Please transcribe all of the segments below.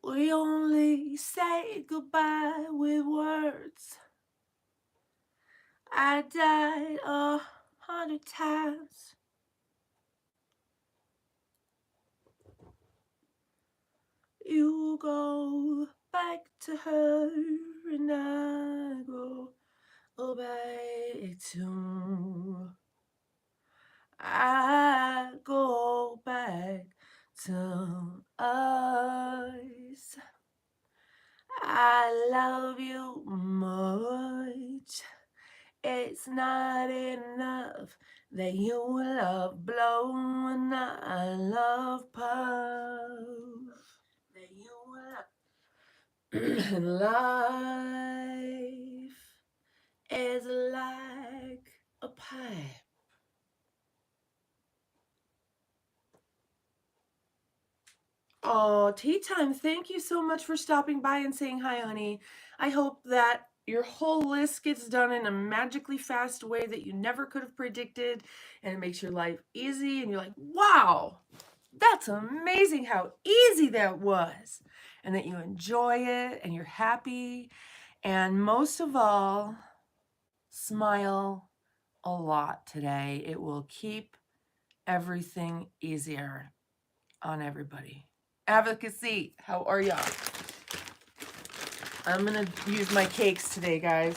We only say goodbye with words. I died 100 times. You go back to her and I go back to. I go back to us. I love you much. It's not enough that you love blow and I love puff. That you love. Life is like a pie. Oh, tea time. Thank you so much for stopping by and saying hi, honey. I hope that your whole list gets done in a magically fast way that you never could have predicted, and it makes your life easy. And you're like, wow, that's amazing how easy that was. And that you enjoy it and you're happy. And most of all, smile a lot today. It will keep everything easier on everybody. Advocacy, how are y'all? I'm gonna use my cakes today, guys.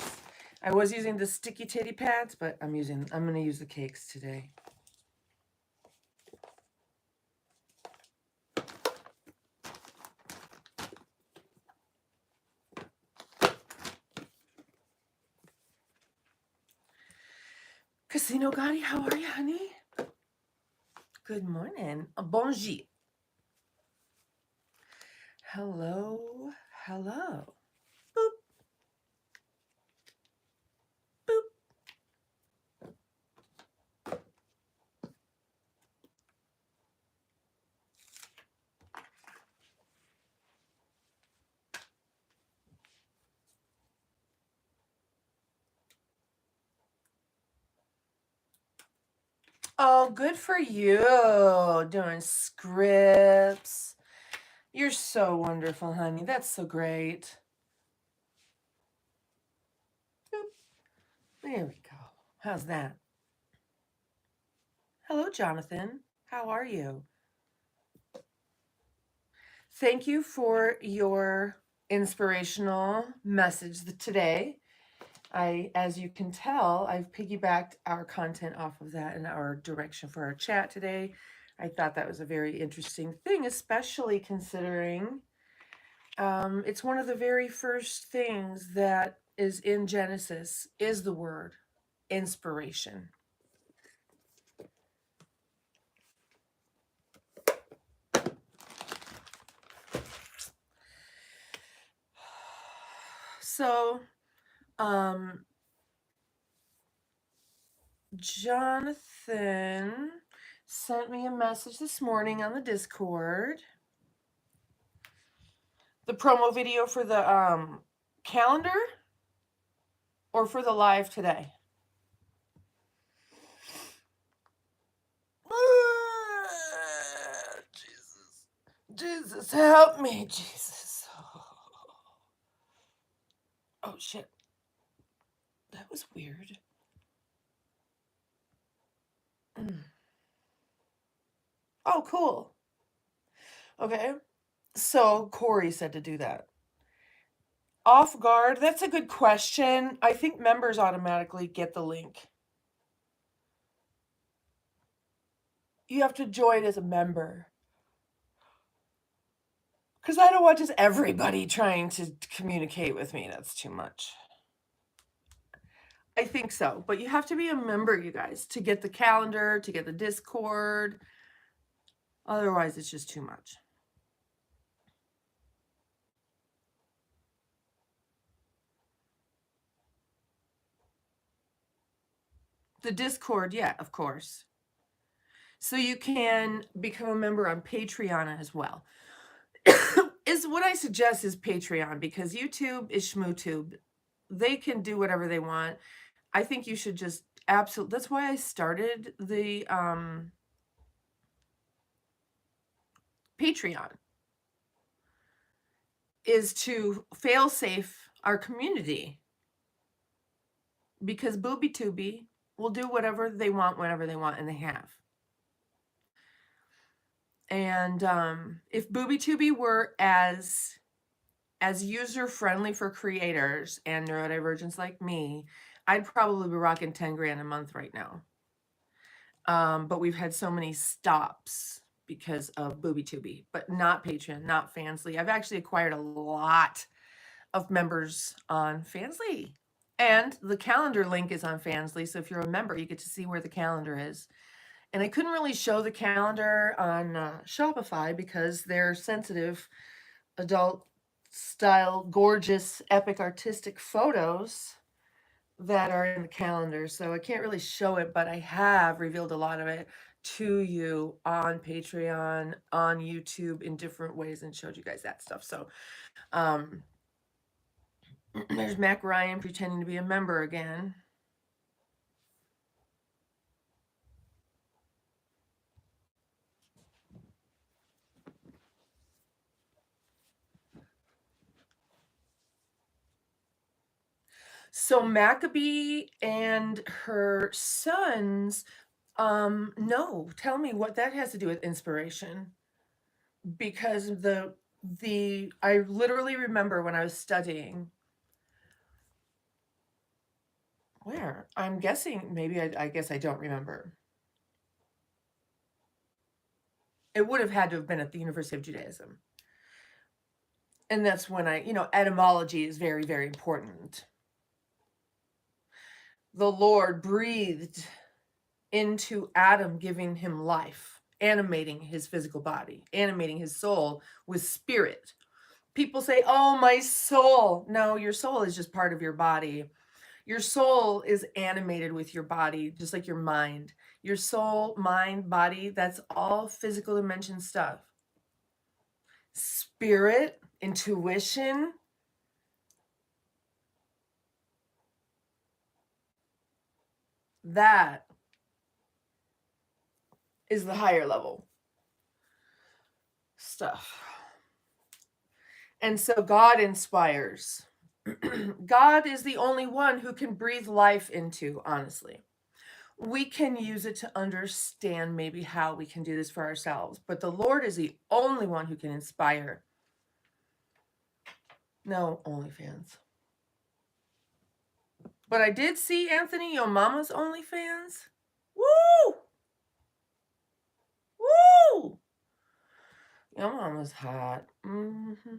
I was using the sticky titty pads, but I'm gonna use the cakes today. Casino Gotti, how are you, honey? Good morning. Bonjour. Hello, hello. Boop, boop. Oh, good for you. Doing scripts. You're so wonderful, honey. That's so great. Boop. There we go. How's that? Hello, Jonathan. How are you? Thank you for your inspirational message today. As you can tell, I've piggybacked our content off of that and our direction for our chat today. I thought that was a very interesting thing, especially considering it's one of the very first things that is in Genesis is the word inspiration. So, Jonathan sent me a message this morning on the Discord. The promo video for the calendar or for the live today? Jesus. Jesus, help me, Jesus. Oh, shit. That was weird. Oh, cool. Okay. So Corey said to do that. Off guard, that's a good question. I think members automatically get the link. You have to join as a member. Because I don't want just everybody trying to communicate with me. That's too much. I think so. But you have to be a member, you guys, to get the calendar, to get the Discord. Otherwise, it's just too much. The Discord, yeah, of course. So you can become a member on Patreon as well. Is what I suggest is Patreon, because YouTube is ShmooTube. They can do whatever they want. I think you should just absolutely. That's why I started the Patreon. is to fail safe our community, because Booby Tubby will do whatever they want whenever they want, and they have. And if Booby Tubby were as user friendly for creators and neurodivergents like me, I'd probably be rocking 10 grand a month right now. But we've had so many stops because of Booby Tubby, but not Patreon, not Fansly. I've actually acquired a lot of members on Fansly, and the calendar link is on Fansly. So if you're a member, you get to see where the calendar is. And I couldn't really show the calendar on Shopify because they're sensitive, adult style, gorgeous, epic, artistic photos that are in the calendar. So I can't really show it, but I have revealed a lot of it to you on Patreon, on YouTube, in different ways, and showed you guys that stuff. So there's Mac Ryan pretending to be a member again. So Maccabee and her sons, no, tell me what that has to do with inspiration. Because I literally remember when I was studying, where? I'm guessing, maybe I guess I don't remember. It would have had to have been at the University of Judaism. And that's when etymology is very, very important. The Lord breathed into Adam, giving him life, animating his physical body, animating his soul with spirit. People say, oh, my soul. No, your soul is just part of your body. Your soul is animated with your body, just like your mind. Your soul, mind, body, that's all physical dimension stuff. Spirit, intuition, that is the higher level stuff. And so God inspires. God is the only one who can breathe life into, honestly. We can use it to understand maybe how we can do this for ourselves, but the Lord is the only one who can inspire. No, OnlyFans. But I did see Anthony Yo Mama's OnlyFans. Woo! Woo! Yo Mama's hot. Mm-hmm.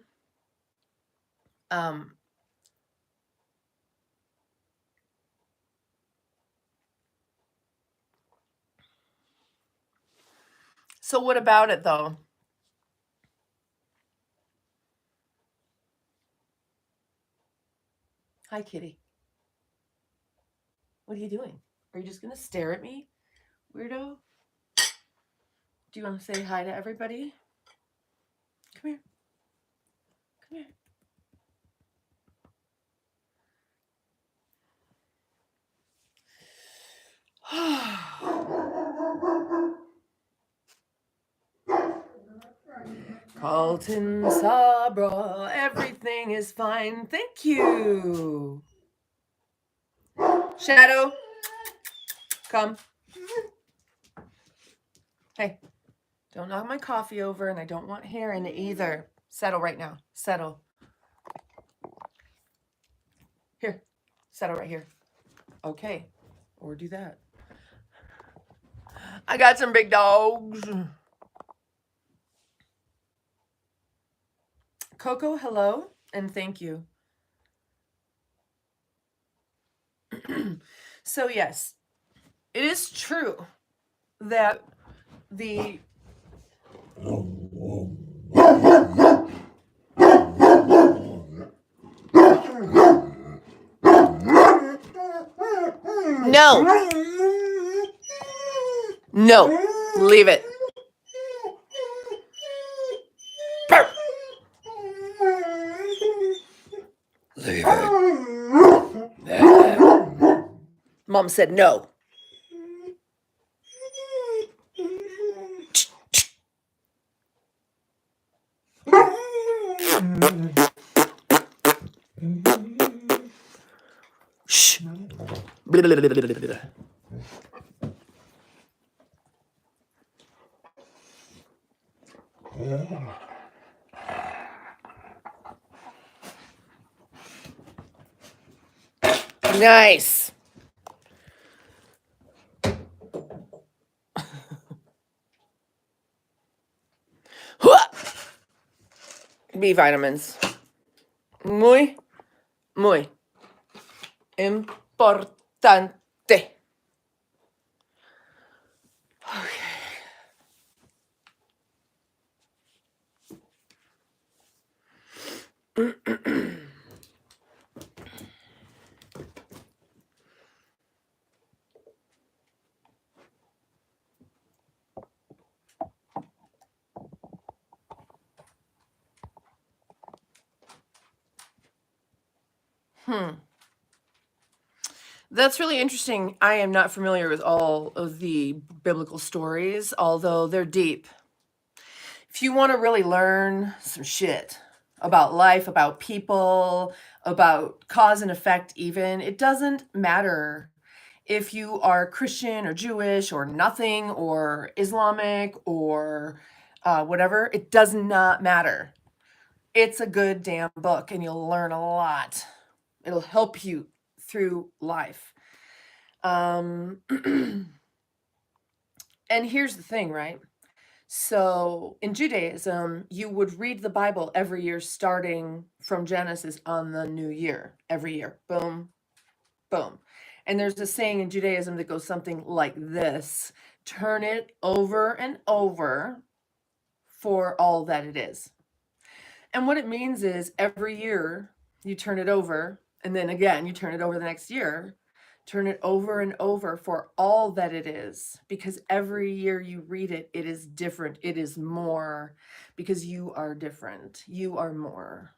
So what about it though? Hi, kitty. What are you doing? Are you just gonna stare at me, weirdo? Do you want to say hi to everybody? Come here. Come here. Carlton Sabra, everything is fine. Thank you. Shadow, come. Hey, don't knock my coffee over, and I don't want hair in it either. Settle right now. Settle. Here. Settle right here. Okay. Or do that. I got some big dogs. Coco, hello, and thank you. So yes, it is true that the No, leave it. Leave it. Mom said no. Nice. B vitamins. Muy, muy importante. Okay. That's really interesting. I am not familiar with all of the biblical stories, although they're deep. If you want to really learn some shit about life, about people, about cause and effect, even, it doesn't matter if you are Christian or Jewish or nothing or Islamic or whatever. It does not matter. It's a good damn book and you'll learn a lot. It'll help you through life. And here's the thing, right? So in Judaism, you would read the Bible every year, starting from Genesis on the new year, every year. Boom, boom. And there's a saying in Judaism that goes something like this: turn it over and over for all that it is. And what it means is every year you turn it over, and then again, you turn it over the next year. Turn it over and over for all that it is, because every year you read it, it is different. It is more, because you are different. You are more.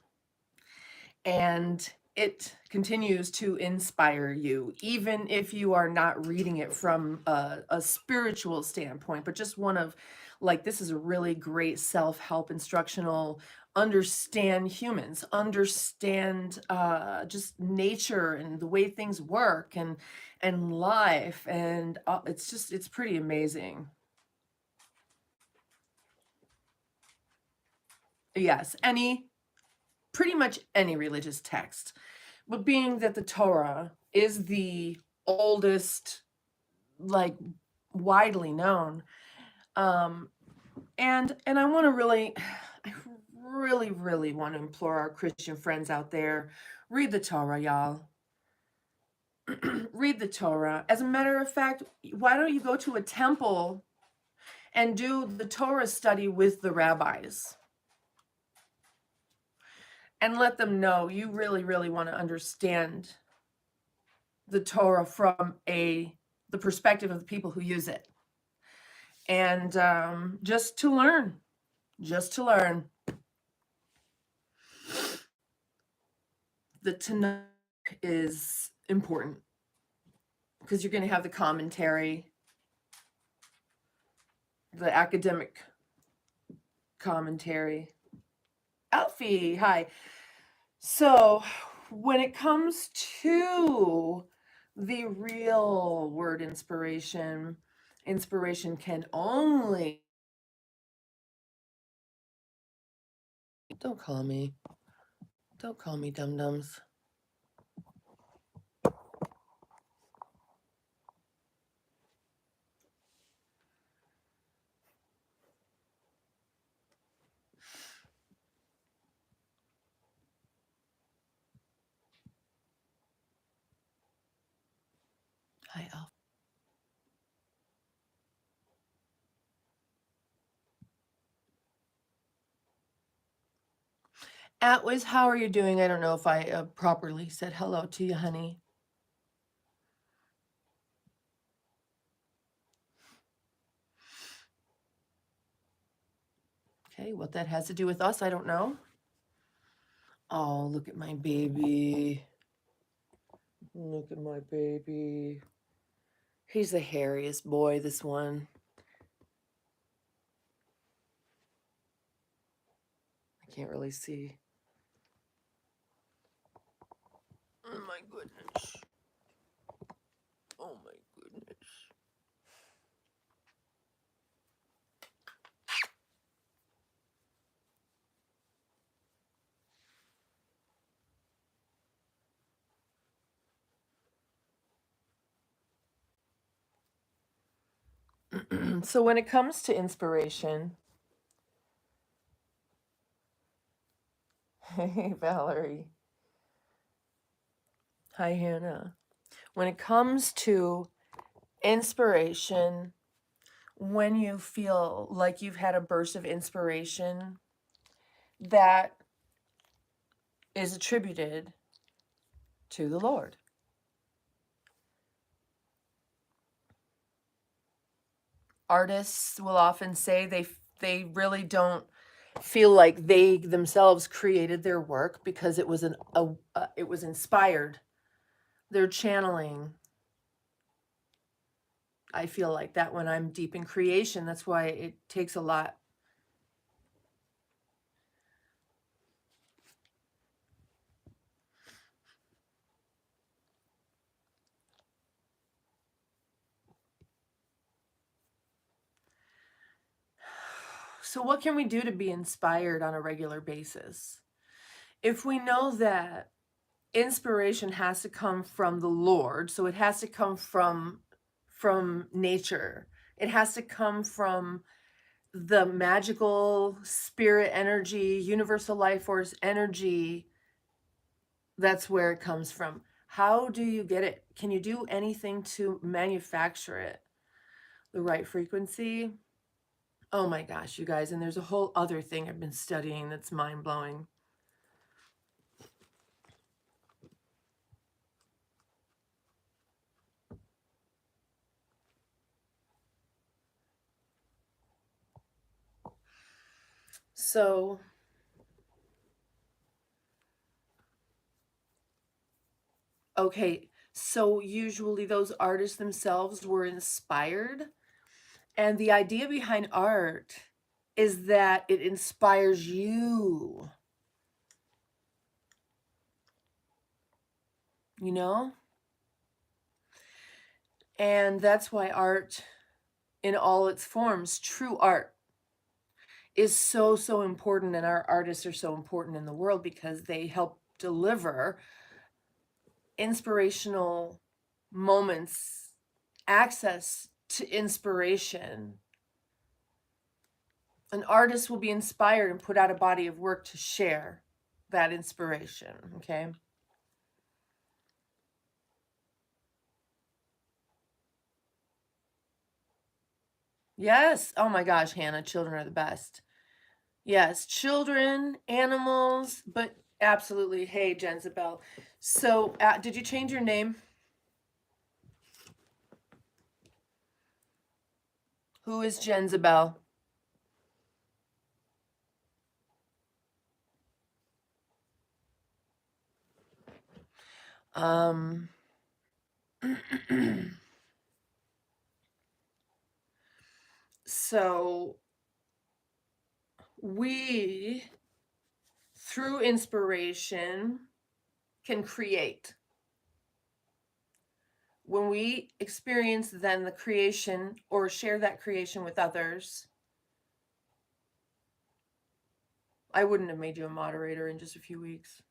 And it continues to inspire you, even if you are not reading it from a spiritual standpoint, but just one of, like, this is a really great self-help instructional, understand humans, understand just nature and the way things work and life, and it's pretty amazing. Yes, pretty much any religious text. But being that the Torah is the oldest, like, widely known, and I want to really, I really want to implore our Christian friends out there, read the Torah, y'all. Read the Torah. As a matter of fact, why don't you go to a temple and do the Torah study with the rabbis? And let them know you really want to understand the Torah from the perspective of the people who use it. And just to learn. The Tanakh is important because you're going to have the commentary, the academic commentary. Alfie, hi. So when it comes to the real word inspiration can only... Don't call me dum-dums. Hi, Alfie. Atwiz, how are you doing? I don't know if I properly said hello to you, honey. Okay, what that has to do with us, I don't know. Oh, look at my baby. Look at my baby. He's the hairiest boy, this one. I can't really see. Oh my goodness. So when it comes to inspiration, hey, Valerie. Hi, Hannah. When it comes to inspiration, when you feel like you've had a burst of inspiration that is attributed to the Lord. Artists will often say they really don't feel like they themselves created their work because it was it was inspired. They're channeling. I feel like that when I'm deep in creation. That's why it takes a lot. So what can we do to be inspired on a regular basis? If we know that inspiration has to come from the Lord, so it has to come from nature. It has to come from the magical spirit energy, universal life force energy. That's where it comes from. How do you get it? Can you do anything to manufacture it? The right frequency? Oh my gosh, you guys. And there's a whole other thing I've been studying that's mind-blowing. So okay, so usually those artists themselves were inspired. And the idea behind art is that it inspires you. You know? And that's why art in all its forms, true art, is so, so important. And our artists are so important in the world because they help deliver inspirational moments, access to inspiration. An artist will be inspired and put out a body of work to share that inspiration, okay? Yes. Oh my gosh, Hannah, children are the best. Yes, children, animals, but absolutely. Hey, Jezebel. So, did you change your name? Who is Jezebel? So we, through inspiration, can create. When we experience then the creation or share that creation with others, I wouldn't have made you a moderator in just a few weeks.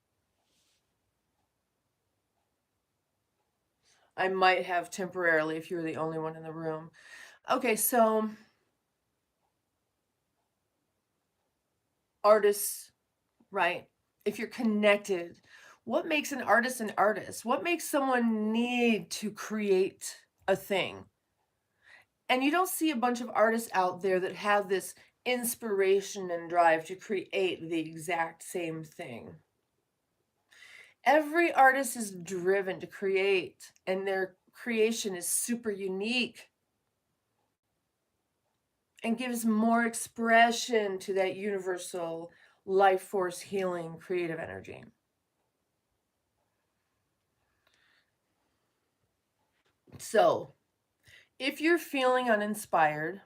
I might have temporarily if you were the only one in the room. Okay, so artists, right? If you're connected, what makes an artist an artist? What makes someone need to create a thing? And you don't see a bunch of artists out there that have this inspiration and drive to create the exact same thing. Every artist is driven to create, and their creation is super unique and gives more expression to that universal life force healing creative energy. So, if you're feeling uninspired,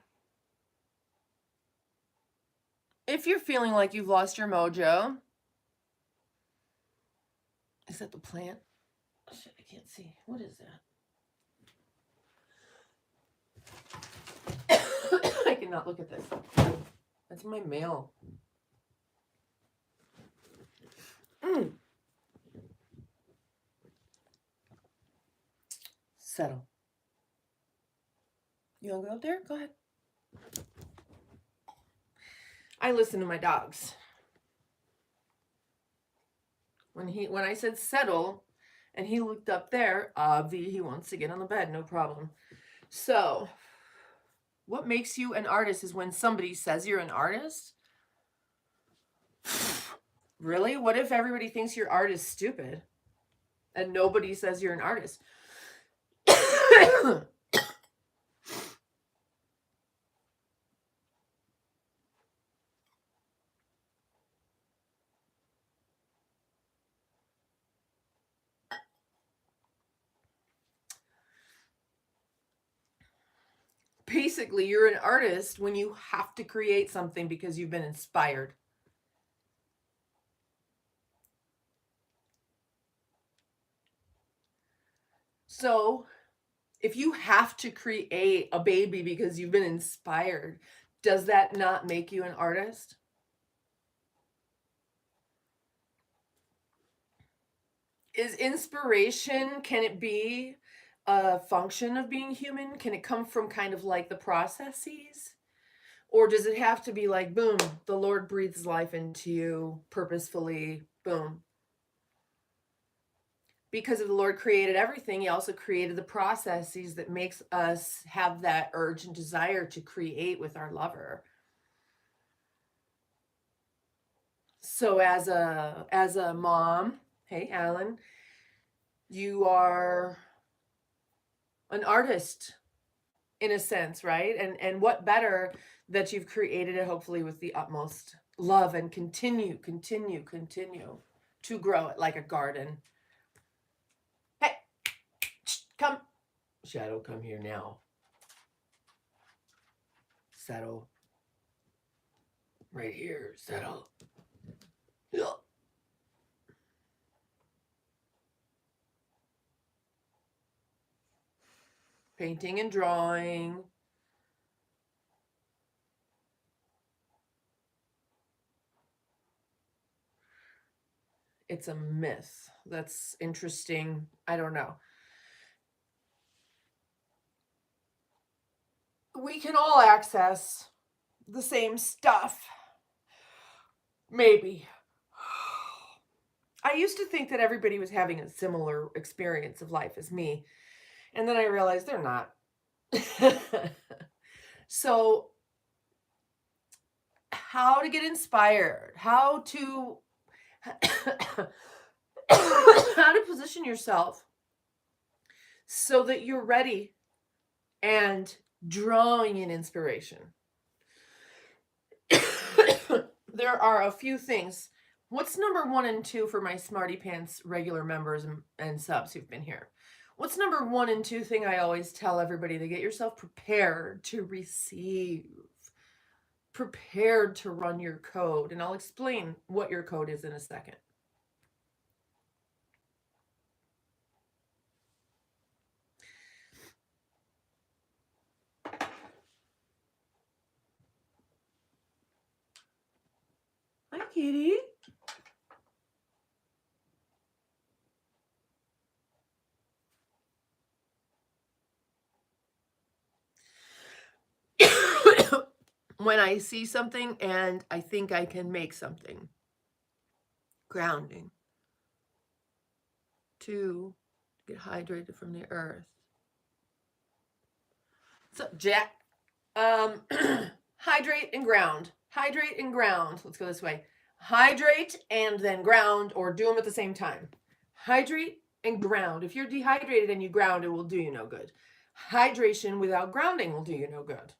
if you're feeling like you've lost your mojo, is that the plant? Shit, I can't see. What is that? I cannot look at this. That's my mail. Settle. You want to go up there? Go ahead. I listen to my dogs. When I said settle, and he looked up there, he wants to get on the bed, no problem. So, what makes you an artist is when somebody says you're an artist. Really? What if everybody thinks your art is stupid and nobody says you're an artist? Basically, you're an artist when you have to create something because you've been inspired. So, if you have to create a baby because you've been inspired, does that not make you an artist? Is inspiration, can it be a function of being human? Can it come from kind of like the processes? Or does it have to be like, boom, the Lord breathes life into you purposefully, boom? Because if the Lord created everything, he also created the processes that makes us have that urge and desire to create with our lover. So as a mom, hey Alan, you are an artist in a sense, right? And what better that you've created it hopefully with the utmost love and continue to grow it like a garden. Hey, come. Shadow, come here now. Settle. Right here, settle. Yeah. Painting and drawing. It's a myth. That's interesting. I don't know. We can all access the same stuff. Maybe. I used to think that everybody was having a similar experience of life as me. And then I realized they're not. So, how to get inspired, how to position yourself so that you're ready and drawing in inspiration. There are a few things. What's number 1 and 2 for my Smarty Pants regular members and subs who've been here? What's number 1 and 2 thing I always tell everybody to get yourself prepared to receive, prepared to run your code? And I'll explain what your code is in a second. Hi, kitty. When I see something and I think I can make something. Grounding. 2, get hydrated from the earth. So, Jack, hydrate and ground. Hydrate and ground. Let's go this way. Hydrate and then ground, or do them at the same time. Hydrate and ground. If you're dehydrated and you ground, it will do you no good. Hydration without grounding will do you no good.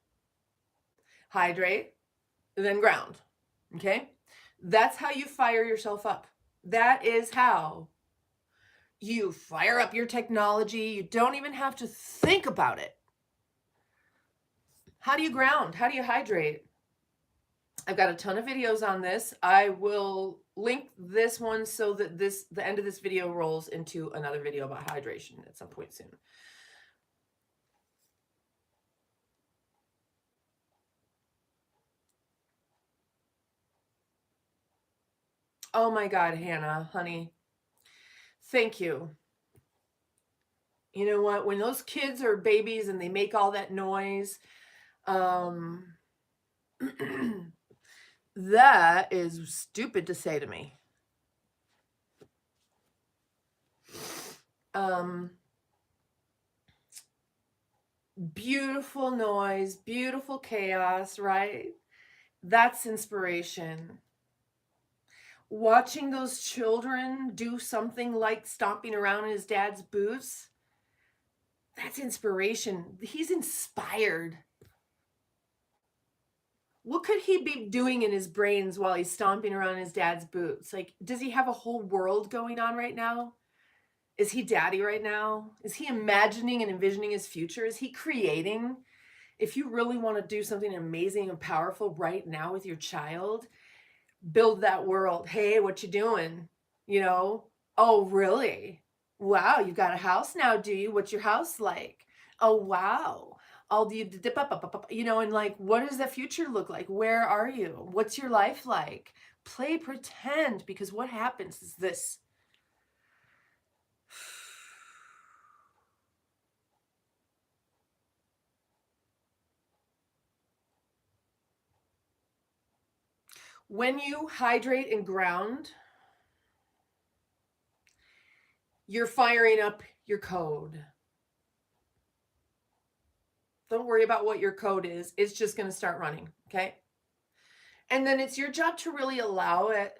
Hydrate, then ground. Okay? That's how you fire yourself up. That is how you fire up your technology. You don't even have to think about it. How do you ground? How do you hydrate? I've got a ton of videos on this. I will link this one so that the end of this video rolls into another video about hydration at some point soon. Oh my God, Hannah, honey. Thank you. You know what? When those kids are babies and they make all that noise, Um, that is stupid to say to me. Beautiful noise, beautiful chaos, right? That's inspiration. Watching those children do something like stomping around in his dad's boots, that's inspiration. He's inspired. What could he be doing in his brains while he's stomping around in his dad's boots? Like, does he have a whole world going on right now? Is he daddy right now? Is he imagining and envisioning his future? Is he creating? If you really want to do something amazing and powerful right now with your child, build that world. Hey, what you doing? You know? Oh, really? Wow, you got a house now, do you? What's your house like? Oh, wow. All the dip up, you know, and like, what does the future look like? Where are you? What's your life like? Play pretend, because what happens is this. When you hydrate and ground, you're firing up your code. Don't worry about what your code is. It's just going to start running, okay? And then it's your job to really allow it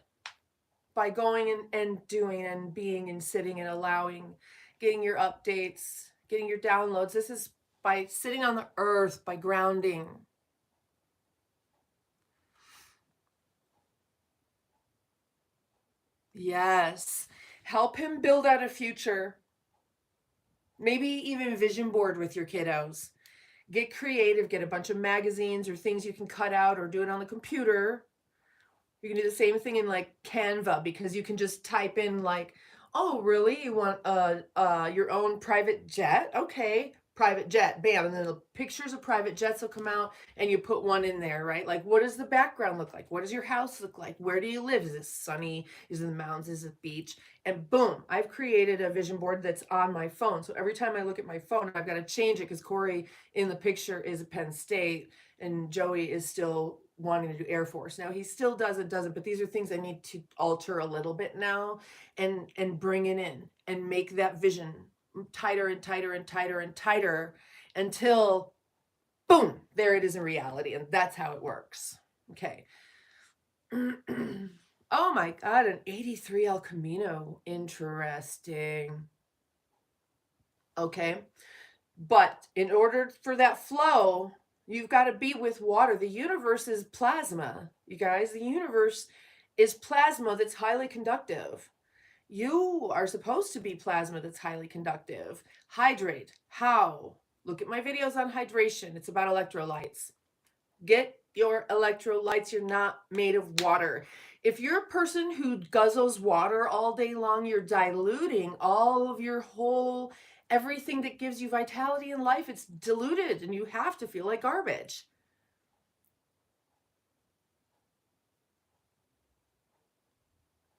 by going and doing and being and sitting and allowing, getting your updates, getting your downloads. This is by sitting on the earth, by grounding. Yes. Help him build out a future. Maybe even vision board with your kiddos. Get creative, get a bunch of magazines or things you can cut out or do it on the computer. You can do the same thing in like Canva, because you can just type in like, oh, really? You want your own private jet? Okay, private jet, bam. And then the pictures of private jets will come out and you put one in there, right? Like, what does the background look like? What does your house look like? Where do you live? Is it sunny? Is it in the mountains? Is it beach? And boom, I've created a vision board that's on my phone. So every time I look at my phone, I've got to change it because Corey in the picture is at Penn State and Joey is still wanting to do Air Force. Now he still does it, but these are things I need to alter a little bit now and bring it in and make that vision tighter and tighter and tighter and tighter until boom, there it is in reality. And that's how it works. Okay. Oh my God, an 83 El Camino. Interesting. Okay. But in order for that flow, you've got to be with water. The universe is plasma, you guys. The universe is plasma that's highly conductive. You are supposed to be plasma that's highly conductive. Hydrate. How? Look at my videos on hydration. It's about electrolytes. Get your electrolytes. You're not made of water. If you're a person who guzzles water all day long, you're diluting all of your whole everything that gives you vitality in life. It's diluted and you have to feel like garbage.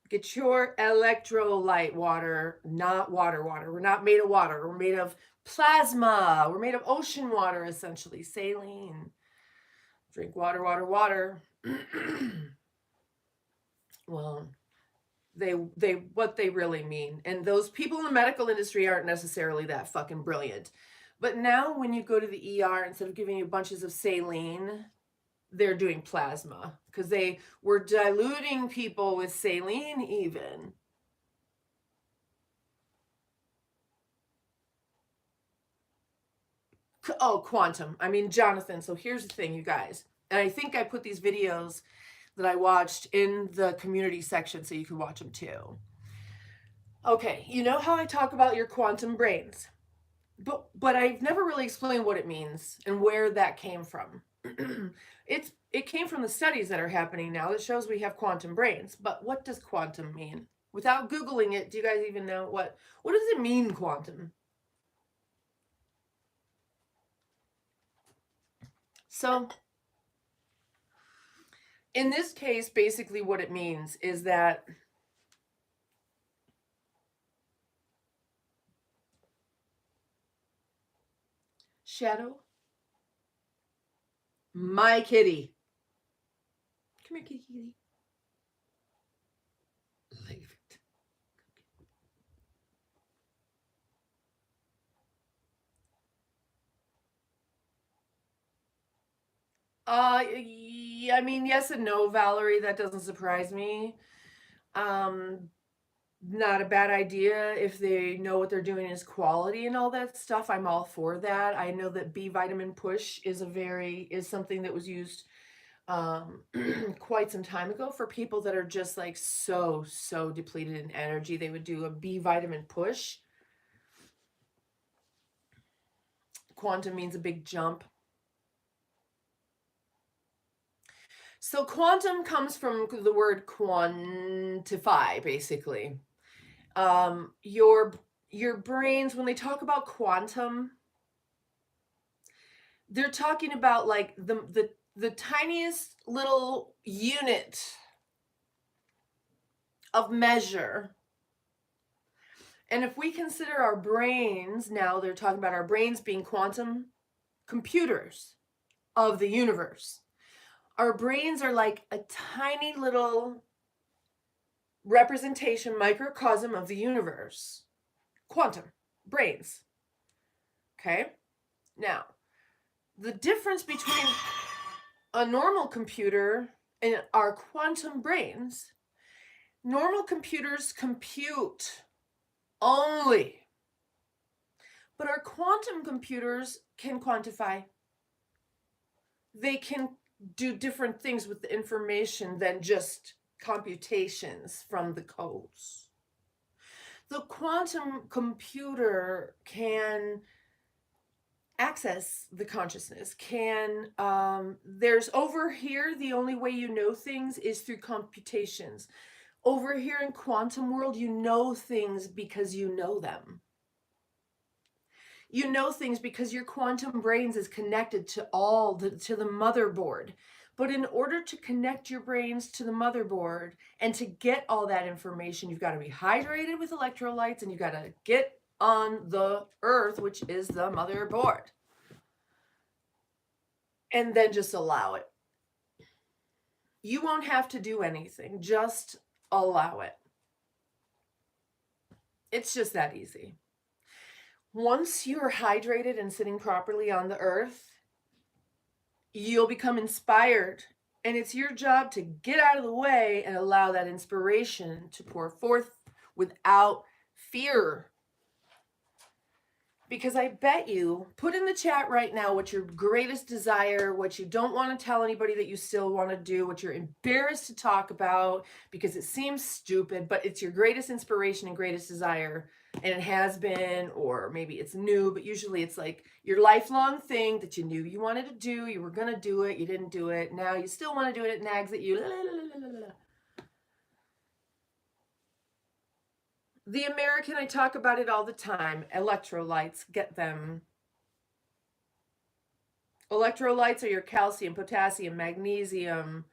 Get your electrolyte water, not water. We're not made of water. We're made of plasma. We're made of ocean water, essentially, saline. Drink water. Well, they what they really mean. And those people in the medical industry aren't necessarily that fucking brilliant. But now when you go to the ER, instead of giving you bunches of saline, they're doing plasma because they were diluting people with saline even. Oh, quantum. I mean, Jonathan. So here's the thing, you guys. And I think I put these videos that I watched in the community section so you can watch them too. Okay, you know how I talk about your quantum brains? But I've never really explained what it means and where that came from. It came from the studies that are happening now that shows we have quantum brains. But what does quantum mean? Without Googling it, do you guys even know what does it mean, quantum? So in this case, basically what it means is that shadow My kitty. Come here, kitty, kitty. Leave it. Yeah, I mean, yes and no, Valerie. That doesn't surprise me. Um, Not a bad idea if they know what they're doing is quality and all that stuff. I'm all for that. I know that B vitamin push is something that was used um quite some time ago for people that are just like so depleted in energy. They would do a B vitamin push. Quantum means a big jump. So quantum comes from the word quantify, basically. Your brains, when they talk about quantum, they're talking about like the tiniest little unit of measure. And if we consider our brains, now they're talking about our brains being quantum computers of the universe. Our brains are like a tiny little representation, microcosm of the universe. Quantum brains. Okay? Now, the difference between a normal computer and our quantum brains, normal computers compute only. But our quantum computers can quantify. They can do different things with the information than just computations from the codes. The quantum computer can access the consciousness, there's over here, the only way you know things is through computations. Over here in quantum world, you know things because you know them. You know things because your quantum brains is connected to to the motherboard. But in order to connect your brains to the motherboard and to get all that information, you've got to be hydrated with electrolytes and you've got to get on the earth, which is the motherboard. And then just allow it. You won't have to do anything, just allow it. It's just that easy. Once you're hydrated and sitting properly on the earth, you'll become inspired. And it's your job to get out of the way and allow that inspiration to pour forth without fear. Because I bet you, put in the chat right now what your greatest desire, what you don't want to tell anybody that you still want to do, what you're embarrassed to talk about because it seems stupid, but it's your greatest inspiration and greatest desire. And it has been, or maybe it's new, but usually it's like your lifelong thing that you knew you wanted to do, you were going to do it, you didn't do it, now you still want to do it, it nags at you. La, la, la, la, la. The American, I talk about it all the time. Electrolytes, get them. Electrolytes are your calcium, potassium, magnesium.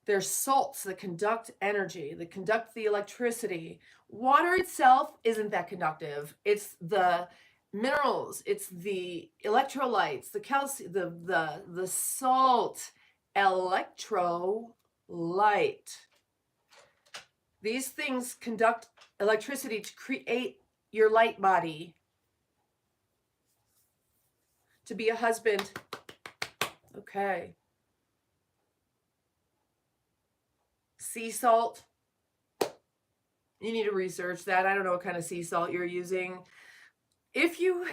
They're salts that conduct energy, that conduct the electricity. Water itself isn't that conductive. It's the minerals, it's the electrolytes, the calcium, the salt, electrolyte. These things conduct electricity to create your light body. To be a husband. Okay. Sea salt. You need to research that. I don't know what kind of sea salt you're using. If you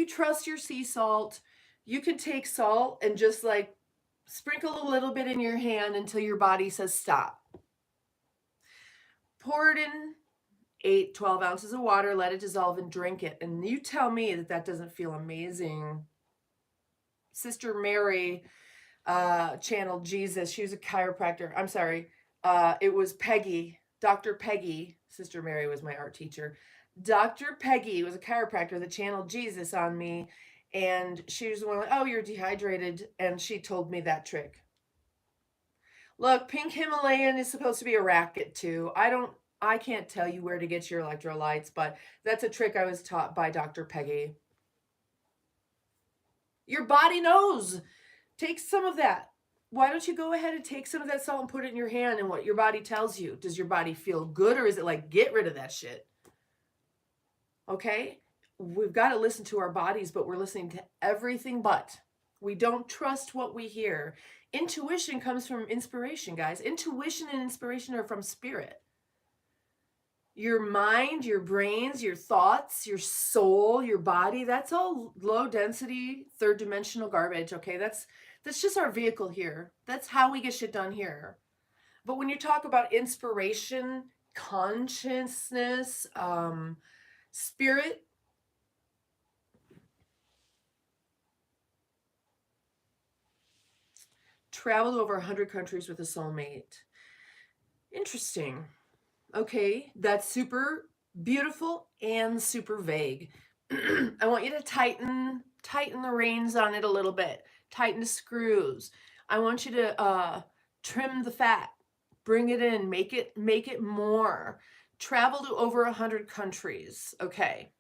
trust your sea salt, you can take salt and just like sprinkle a little bit in your hand until your body says stop. Pour it in 12 ounces of water, let it dissolve and drink it. And you tell me that that doesn't feel amazing. Sister Mary channeled Jesus. She was a chiropractor. I'm sorry. It was Peggy, Dr. Peggy. Sister Mary was my art teacher. Dr. Peggy was a chiropractor that channeled Jesus on me. And she was the one like, oh, you're dehydrated. And she told me that trick. Look, pink Himalayan is supposed to be a racket too. I can't tell you where to get your electrolytes, but that's a trick I was taught by Dr. Peggy. Your body knows. Take some of that. Why don't you go ahead and take some of that salt and put it in your hand and what your body tells you? Does your body feel good, or is it like, get rid of that shit? Okay? We've got to listen to our bodies, but we're listening to everything but. We don't trust what we hear. Intuition comes from inspiration, guys. Intuition and inspiration are from spirit. Your mind, your brains, your thoughts, your soul, your body, that's all low density, third dimensional garbage, okay? That's just our vehicle here. That's how we get shit done here. But when you talk about inspiration, consciousness, spirit, travel to over 100 countries with a soulmate. Interesting. Okay, that's super beautiful and super vague. I want you to tighten the reins on it a little bit. Tighten the screws. I want you to trim the fat. Bring it in, make it more. Travel to over 100 countries. Okay.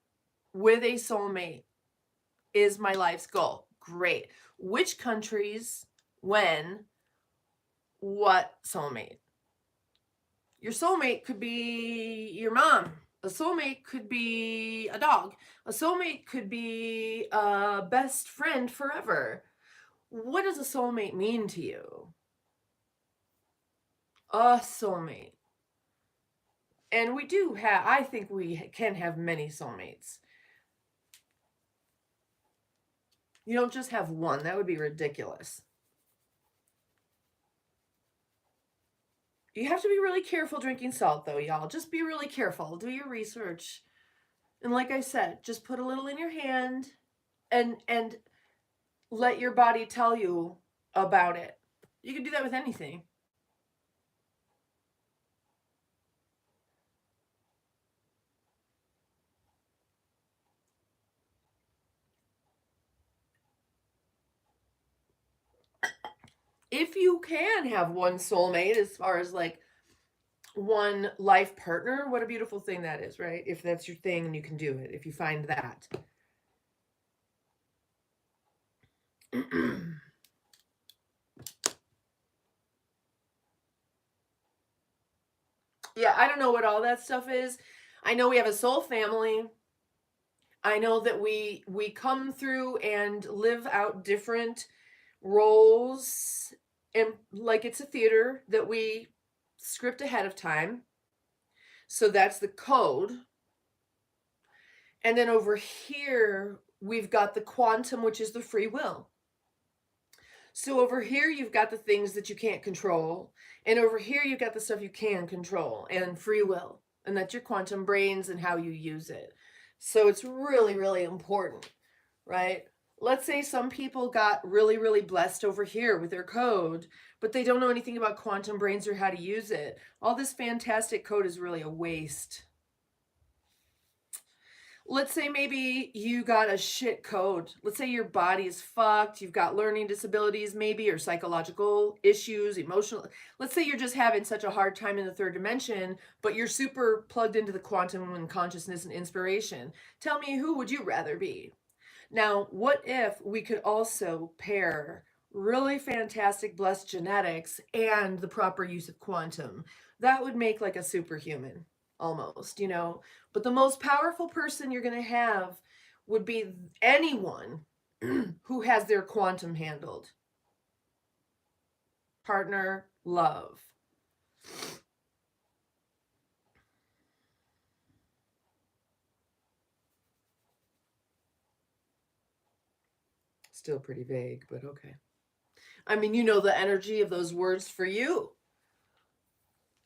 With a soulmate is my life's goal. Great. Which countries, when, what soulmate? Your soulmate could be your mom. A soulmate could be a dog. A soulmate could be a best friend forever. What does a soulmate mean to you? A soulmate. And we do have, I think we can have many soulmates. You don't just have one. That would be ridiculous. You have to be really careful drinking salt, though, y'all. Just be really careful. Do your research. And like I said, just put a little in your hand and let your body tell you about it. You can do that with anything. If you can have one soulmate, as far as like one life partner, what a beautiful thing that is, right? If that's your thing and you can do it, if you find that. Yeah, I don't know what all that stuff is. I know we have a soul family. I know that we come through and live out different roles, and like it's a theater that we script ahead of time. So that's the code. And then over here, we've got the quantum, which is the free will. So over here, you've got the things that you can't control. And over here, you've got the stuff you can control and free will. And that's your quantum brains and how you use it. So it's really, really important, right? Let's say some people got really, really blessed over here with their code, but they don't know anything about quantum brains or how to use it. All this fantastic code is really a waste. Let's say maybe you got a shit code. Let's say your body is fucked. You've got learning disabilities, maybe, or psychological issues, emotional. Let's say you're just having such a hard time in the third dimension, but you're super plugged into the quantum and consciousness and inspiration. Tell me, who would you rather be? Now, what if we could also pair really fantastic blessed genetics and the proper use of quantum? That would make like a superhuman almost, you know. But the most powerful person you're going to have would be anyone who has their quantum handled. Partner, love. Still pretty vague, but okay. I mean, you know the energy of those words for you.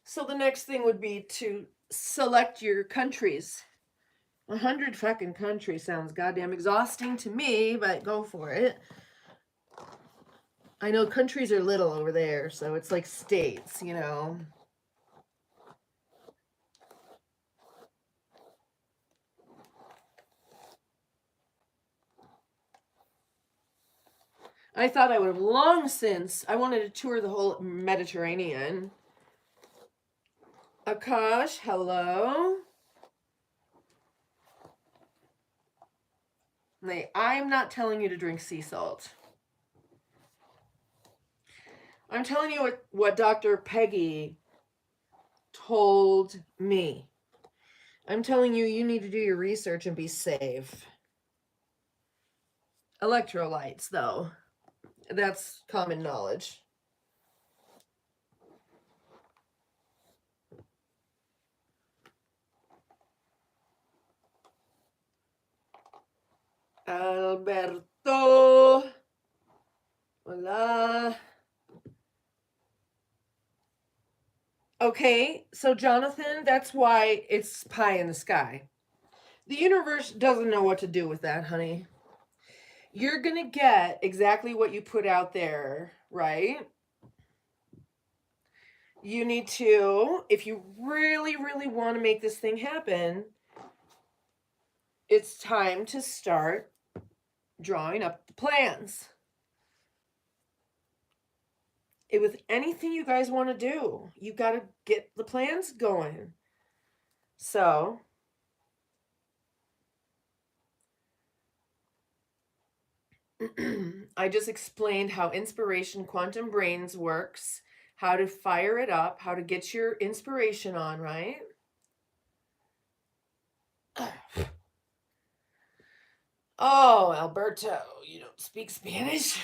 So the next thing would be to select your countries. 100 fucking countries sounds goddamn exhausting to me, but go for it. I know countries are little over there, so it's like states, you know. I thought I would have long since. I wanted to tour the whole Mediterranean. Akash, hello. I'm not telling you to drink sea salt. I'm telling you what Dr. Peggy told me. I'm telling you, you need to do your research and be safe. Electrolytes, though, that's common knowledge. Alberto. Hola. Okay, so Jonathan, that's why it's pie in the sky. The universe doesn't know what to do with that, honey. You're going to get exactly what you put out there, right? You need to, if you really, really want to make this thing happen, it's time to start drawing up the plans. With anything you guys want to do, you got to get the plans going. So, I just explained how Inspiration Quantum Brains works, how to fire it up, how to get your inspiration on, right? Oh, Alberto, you don't speak Spanish?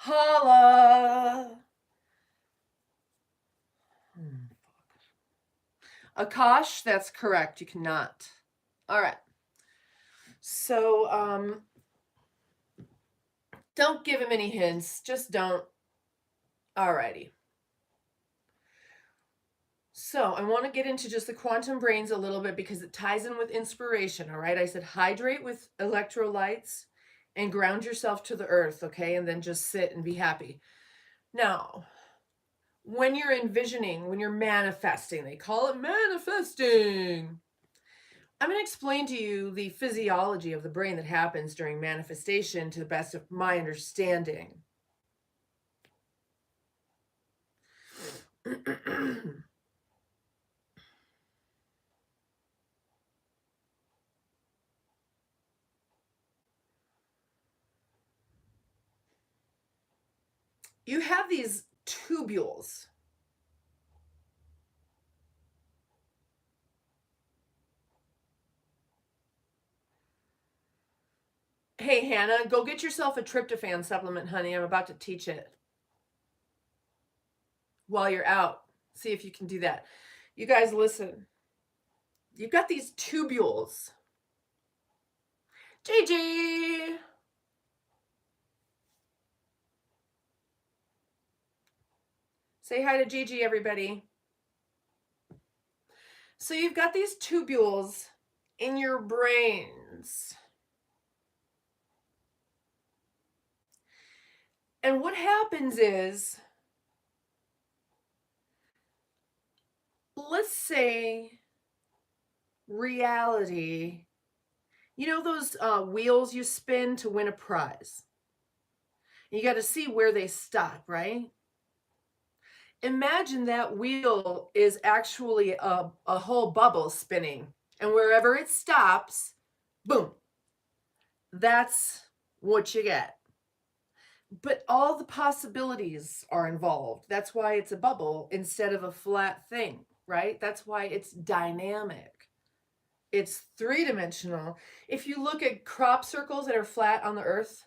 Holla. Akash, that's correct. You cannot. All right. So, don't give him any hints. Just don't. Alrighty. So I want to get into just the quantum brains a little bit because it ties in with inspiration, all right? I said hydrate with electrolytes and ground yourself to the earth, okay? And then just sit and be happy. Now, when you're envisioning, when you're manifesting, they call it manifesting. I'm going to explain to you the physiology of the brain that happens during manifestation to the best of my understanding. You have these tubules. Hey, Hannah, go get yourself a tryptophan supplement, honey. I'm about to teach it while you're out. See if you can do that. You guys, listen. You've got these tubules. Gigi! Say hi to Gigi, everybody. So you've got these tubules in your brains. And what happens is, let's say reality, you know those wheels you spin to win a prize? You got to see where they stop, right? Imagine that wheel is actually a whole bubble spinning, and wherever it stops, boom, that's what you get. But all the possibilities are involved. That's why it's a bubble instead of a flat thing, right? That's why it's dynamic. It's three-dimensional. If you look at crop circles that are flat on the earth,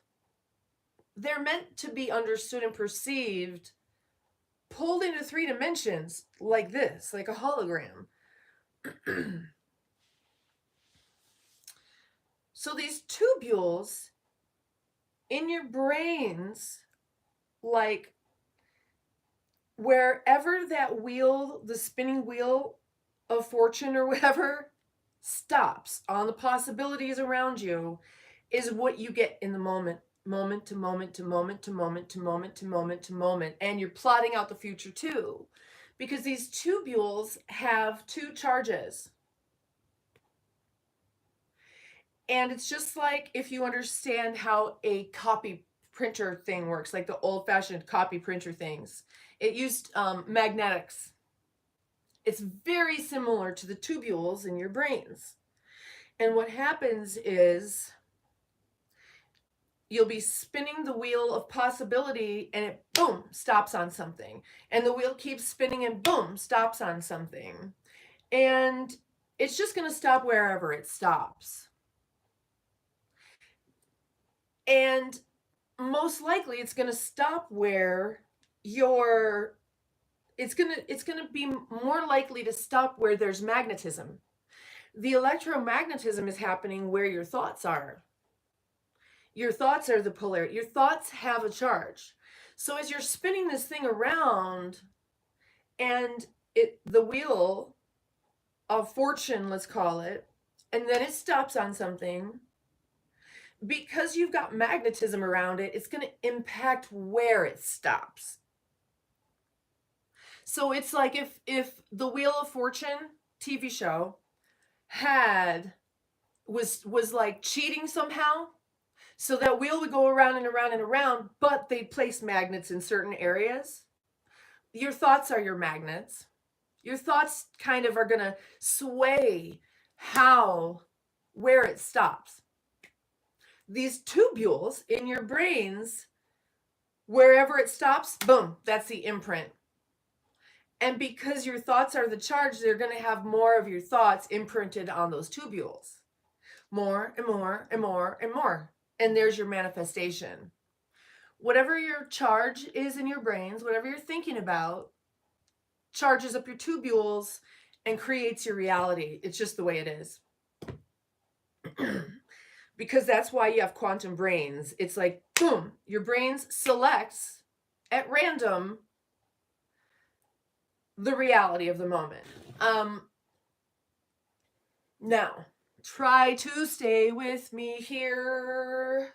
they're meant to be understood and perceived pulled into 3 dimensions like this, like a hologram. So these tubules in your brains, like wherever that wheel, the spinning wheel of fortune or whatever, stops on the possibilities around you, is what you get in the moment to moment to moment to moment to moment to moment to moment. And you're plotting out the future too, because these tubules have 2 charges. And it's just like if you understand how a copy printer thing works, like the old-fashioned copy printer things. It used magnetics. It's very similar to the tubules in your brains. And what happens is you'll be spinning the wheel of possibility and it boom stops on something. And the wheel keeps spinning and boom stops on something. And it's just going to stop wherever it stops. And most likely it's going to stop where it's going to be more likely to stop where there's magnetism. The electromagnetism is happening where your thoughts are. Your thoughts are the polarity. Your thoughts have a charge. So as you're spinning this thing around and the wheel of fortune, let's call it, and then it stops on something, because you've got magnetism around it, it's going to impact where it stops. So it's like if the Wheel of Fortune TV show was like cheating somehow, so that wheel would go around and around and around, but they place magnets in certain areas. Your thoughts are your magnets. Your thoughts kind of are going to sway where it stops. These tubules in your brains, wherever it stops, boom, that's the imprint. And because your thoughts are the charge, they're going to have more of your thoughts imprinted on those tubules. More and more and more and more. And there's your manifestation. Whatever your charge is in your brains, whatever you're thinking about, charges up your tubules and creates your reality. It's just the way it is. Because that's why you have quantum brains. It's like, boom, your brains selects at random the reality of the moment. Now, try to stay with me here.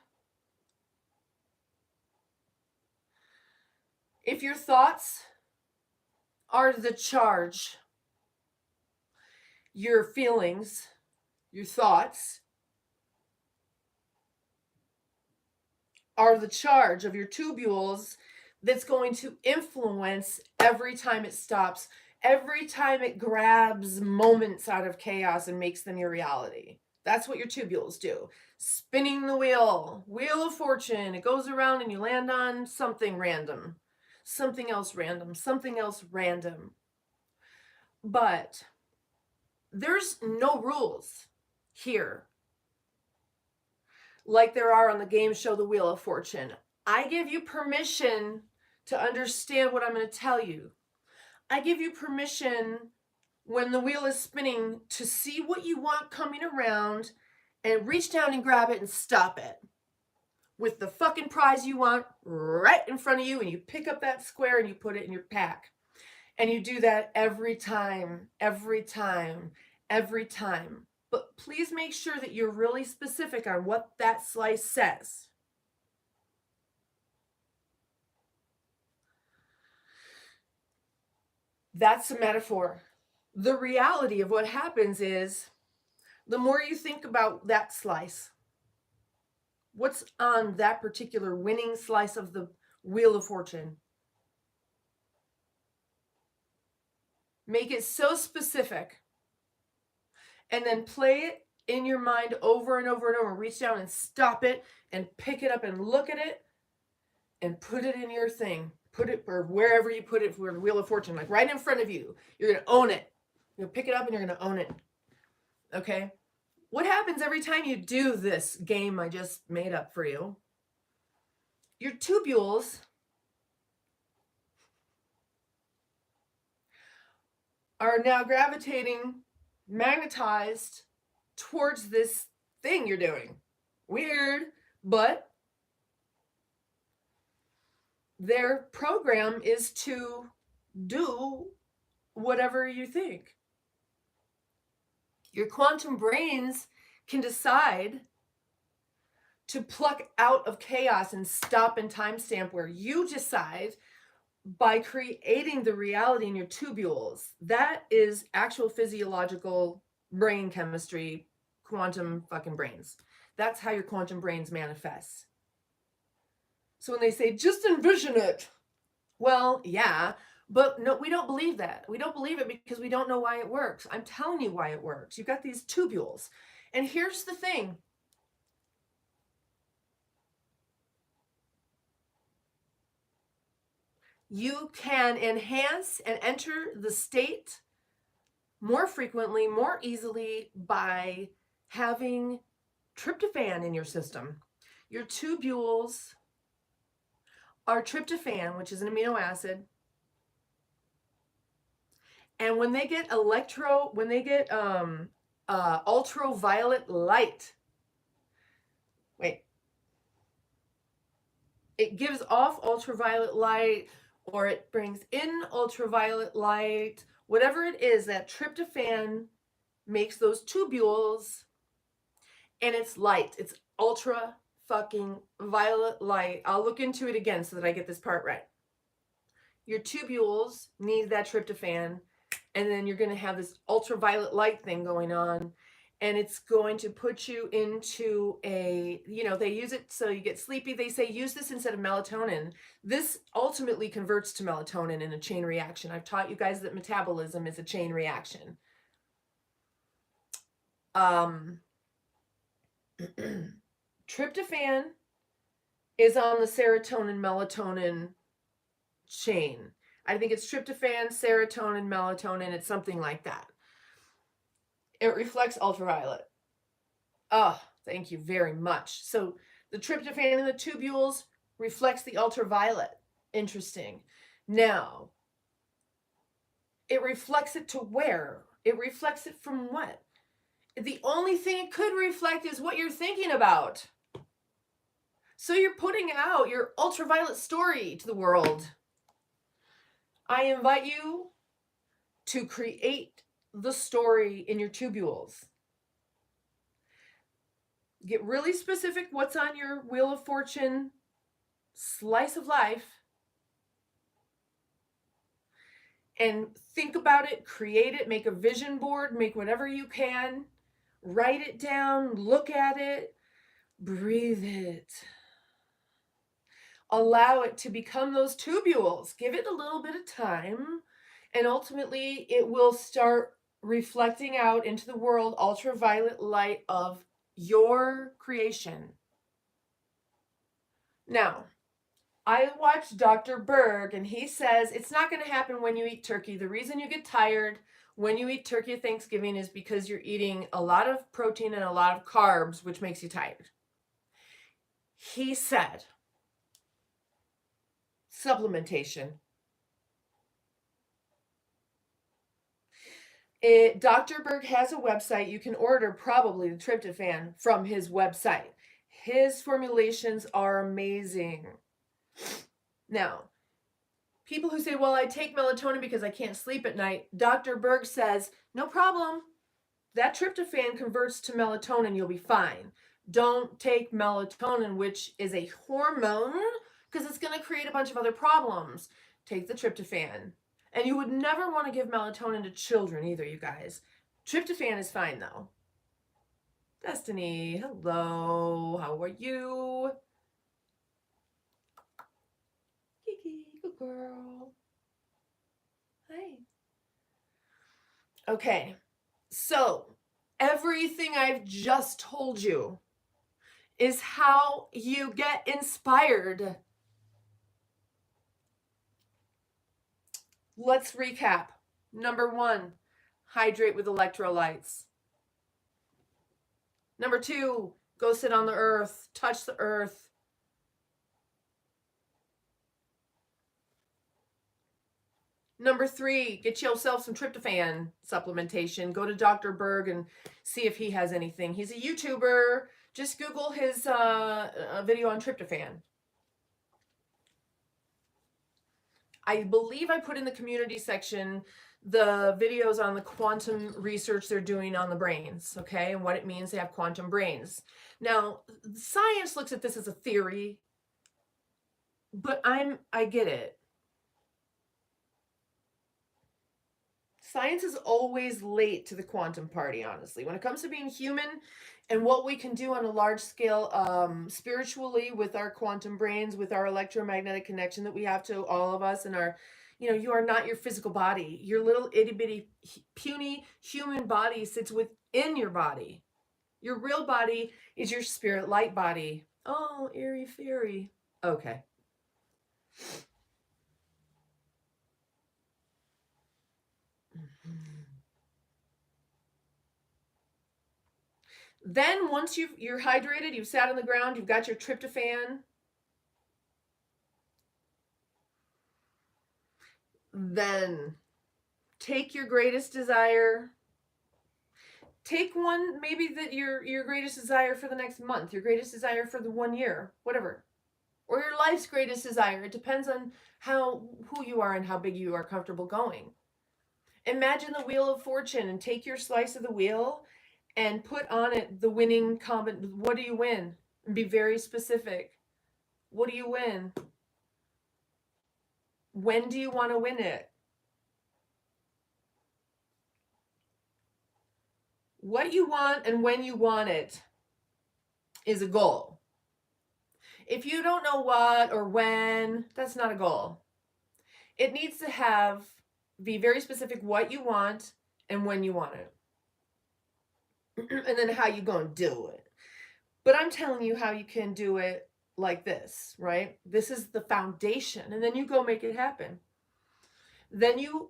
If your thoughts are the charge, your feelings, your thoughts are the charge of your tubules that's going to influence every time it stops, every time it grabs moments out of chaos and makes them your reality. That's what your tubules do. Spinning the wheel of fortune. It goes around and you land on something random, something else random, something else random. But there's no rules here like there are on the game show The Wheel of Fortune. I give you permission to understand what I'm going to tell you. I give you permission when the wheel is spinning to see what you want coming around and reach down and grab it and stop it with the fucking prize you want right in front of you, and you pick up that square and you put it in your pack. And you do that every time, every time, every time. But please make sure that you're really specific on what that slice says. That's a metaphor. The reality of what happens is the more you think about that slice, what's on that particular winning slice of the Wheel of Fortune, make it so specific, and then play it in your mind over and over and over. Reach down and stop it and pick it up and look at it and put it in your thing. Put it, or wherever you put it for the Wheel of Fortune, like right in front of you. You're going to own it. You'll pick it up and you're going to own it. Okay? What happens every time you do this game I just made up for you? Your tubules are now gravitating, magnetized towards this thing you're doing. Weird, but their program is to do whatever you think. Your quantum brains can decide to pluck out of chaos and stop and timestamp where you decide by creating the reality in your tubules. That is actual physiological brain chemistry, quantum fucking brains. That's how your quantum brains manifest. So when they say, just envision it, well, yeah, but no, we don't believe that. We don't believe it because we don't know why it works. I'm telling you why it works. You've got these tubules, And here's the thing. You can enhance and enter the state more frequently, more easily by having tryptophan in your system. Your tubules are tryptophan, which is an amino acid. And when they get ultraviolet light, it gives off ultraviolet light, or it brings in ultraviolet light, whatever it is, that tryptophan makes those tubules, and it's light. It's ultra fucking violet light. I'll look into it again so that I get this part right. Your tubules need that tryptophan, and then you're going to have this ultraviolet light thing going on, and it's going to put you into a, they use it so you get sleepy. They say use this instead of melatonin. This ultimately converts to melatonin in a chain reaction. I've taught you guys that metabolism is a chain reaction. Tryptophan is on the serotonin melatonin chain. I think it's tryptophan, serotonin, melatonin. It's something like that. It reflects ultraviolet. Oh, thank you very much. So the tryptophan in the tubules reflects the ultraviolet. Interesting. Now, it reflects it to where? It reflects it from what? The only thing it could reflect is what you're thinking about. So you're putting out your ultraviolet story to the world. I invite you to create the story in your tubules. Get really specific what's on your Wheel of Fortune slice of life, and think about it, create it, make a vision board, make whatever you can, write it down, look at it, breathe it. Allow it to become those tubules. Give it a little bit of time, and ultimately it will start reflecting out into the world ultraviolet light of your creation. Now, I watched Dr. Berg, and he says it's not going to happen when you eat turkey. The reason you get tired when you eat turkey at Thanksgiving is because you're eating a lot of protein and a lot of carbs, which makes you tired. He said, supplementation. Dr. Berg has a website. You can order probably the tryptophan from his website. His formulations are amazing. Now, people who say, well, I take melatonin because I can't sleep at night, Dr. Berg says, no problem. That tryptophan converts to melatonin. You'll be fine. Don't take melatonin, which is a hormone, because it's going to create a bunch of other problems. Take the tryptophan. And you would never want to give melatonin to children either, you guys. Tryptophan is fine, though. Destiny, hello. How are you? Kiki, good girl. Hi. Okay, so everything I've just told you is how you get inspired. Let's recap. Number 1, hydrate with electrolytes. Number 2, go sit on the earth, touch the earth. Number 3, get yourself some tryptophan supplementation. Go to Dr. Berg and see if he has anything. He's a YouTuber. Just Google his video on tryptophan. I believe I put in the community section the videos on the quantum research they're doing on the brains, okay, and what it means to have quantum brains. Now, science looks at this as a theory, but I get it. Science is always late to the quantum party, honestly. When it comes to being human and what we can do on a large scale spiritually with our quantum brains, with our electromagnetic connection that we have to all of us, and our, you are not your physical body. Your little itty bitty puny human body sits within your body. Your real body is your spirit light body. Oh, airy fairy. Okay. Then once you're hydrated, you've sat on the ground, you've got your tryptophan, then take your greatest desire. Take one maybe that your greatest desire for the next month, your greatest desire for the 1 year, whatever. Or your life's greatest desire. It depends on who you are and how big you are comfortable going. Imagine the wheel of fortune and take your slice of the wheel and put on it the winning what do you win? And be very specific. What do you win? When do you want to win it? What you want and when you want it is a goal. If you don't know what or when, that's not a goal. It needs to be very specific what you want and when you want it. And then how you gonna do it. But I'm telling you how you can do it like this, right? This is the foundation, and then you go make it happen. Then you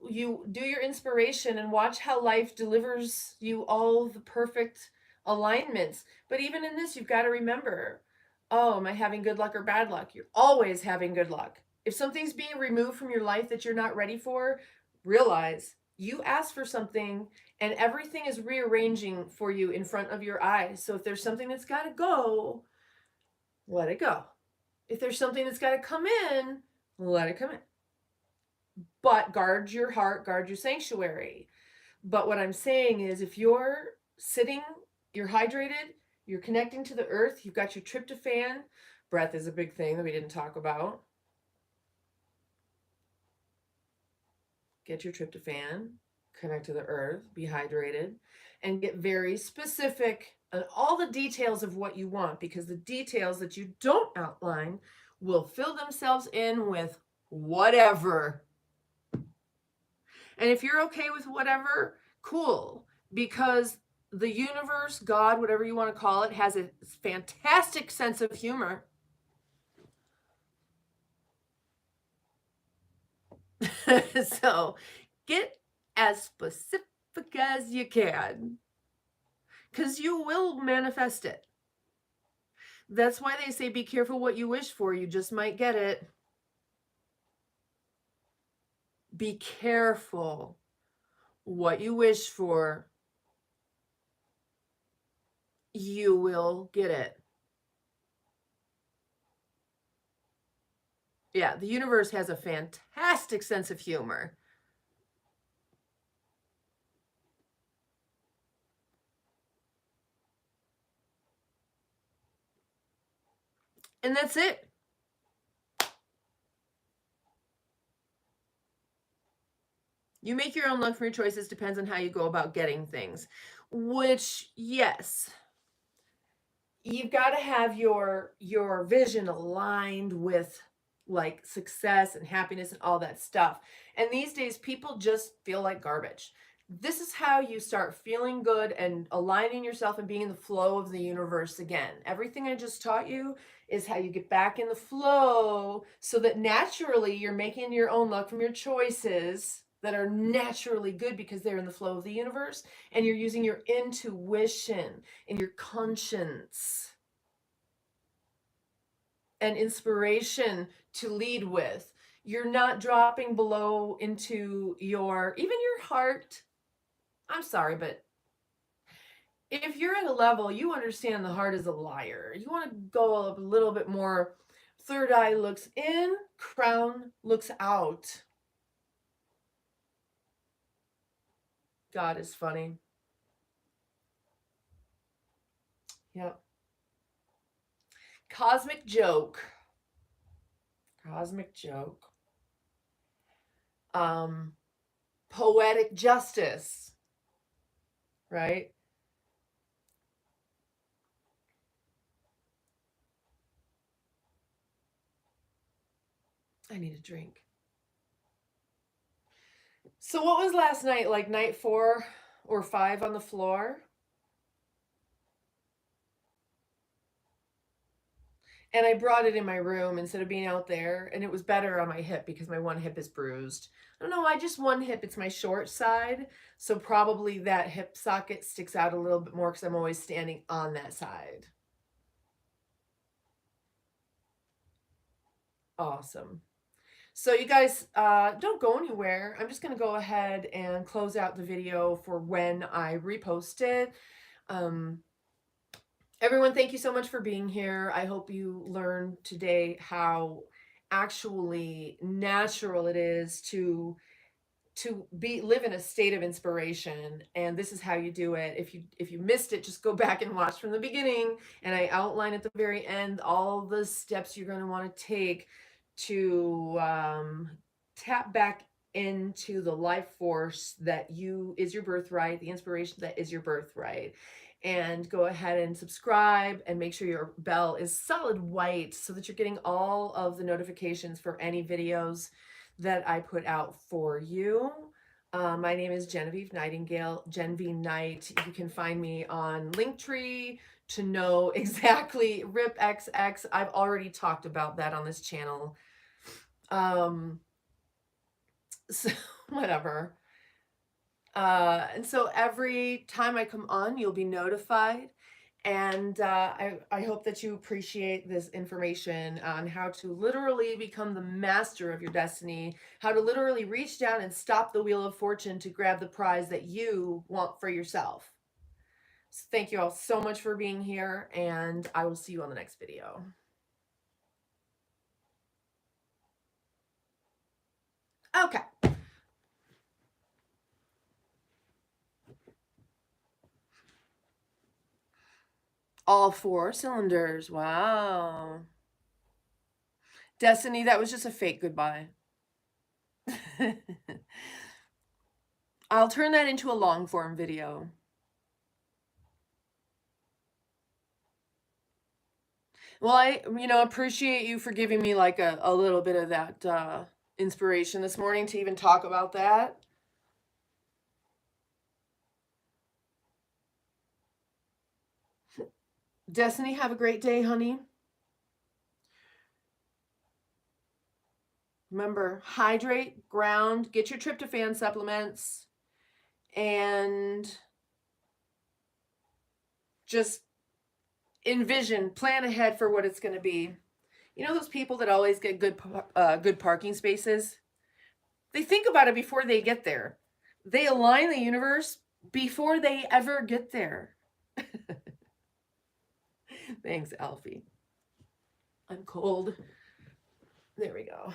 do your inspiration and watch how life delivers you all the perfect alignments. But even in this, you've got to remember, oh, am I having good luck or bad luck? You're always having good luck. If something's being removed from your life that you're not ready for, realize you asked for something and everything is rearranging for you in front of your eyes. So if there's something that's got to go, let it go. If there's something that's got to come in, let it come in. But guard your heart, guard your sanctuary. But what I'm saying is, if you're sitting, you're hydrated, you're connecting to the earth, you've got your tryptophan. Breath is a big thing that we didn't talk about. Get your tryptophan, connect to the earth, be hydrated, and get very specific on all the details of what you want, because the details that you don't outline will fill themselves in with whatever. And if you're okay with whatever, cool, because the universe, God, whatever you want to call it, has a fantastic sense of humor. So get as specific as you can, because you will manifest it. That's why they say be careful what you wish for. You just might get it. Be careful what you wish for. You will get it. Yeah, the universe has a fantastic sense of humor. And that's it. You make your own luck from your choices, depends on how you go about getting things. Which, yes, you've got to have your vision aligned with like success and happiness and all that stuff. And these days people just feel like garbage. This is how you start feeling good and aligning yourself and being in the flow of the universe again. Everything I just taught you is how you get back in the flow so that naturally you're making your own luck from your choices that are naturally good because they're in the flow of the universe, and you're using your intuition and your conscience and inspiration to lead with. You're not dropping below into even your heart. I'm sorry, but if you're at a level, you understand the heart is a liar. You want to go a little bit more. Third eye looks in, crown looks out. God is funny. Yep. Cosmic joke. Cosmic joke. Poetic justice. Right? I need a drink. So what was last night, like night 4 or 5 on the floor? And I brought it in my room instead of being out there, and it was better on my hip because my one hip is bruised. I don't know why just one hip, it's my short side, so probably that hip socket sticks out a little bit more because I'm always standing on that side. Awesome. So you guys, don't go anywhere. I'm just going to go ahead and close out the video for when I repost it. Everyone, thank you so much for being here. I hope you learned today how actually natural it is to live in a state of inspiration, and this is how you do it. If you missed it, just go back and watch from the beginning, and I outline at the very end all the steps you're going to want to take to tap back into the life force that is your birthright, the inspiration that is your birthright. And go ahead and subscribe and make sure your bell is solid white so that you're getting all of the notifications for any videos that I put out for you. My name is Genevieve Nightingale, Gen V Knight. You can find me on Linktree to know exactly RipXX. I've already talked about that on this channel. So whatever. And so every time I come on, you'll be notified. And I hope that you appreciate this information on how to literally become the master of your destiny, how to literally reach down and stop the wheel of fortune to grab the prize that you want for yourself. So thank you all so much for being here, and I will see you on the next video. Okay. All 4 cylinders. Wow. Destiny, that was just a fake goodbye. I'll turn that into a long form video. Well, I, appreciate you for giving me like a little bit of that inspiration this morning to even talk about that. Destiny, have a great day, honey. Remember, hydrate, ground, get your tryptophan supplements, and just envision, plan ahead for what it's going to be. You know those people that always get good parking spaces? They think about it before they get there. They align the universe before they ever get there. Thanks, Alfie. I'm cold. There we go.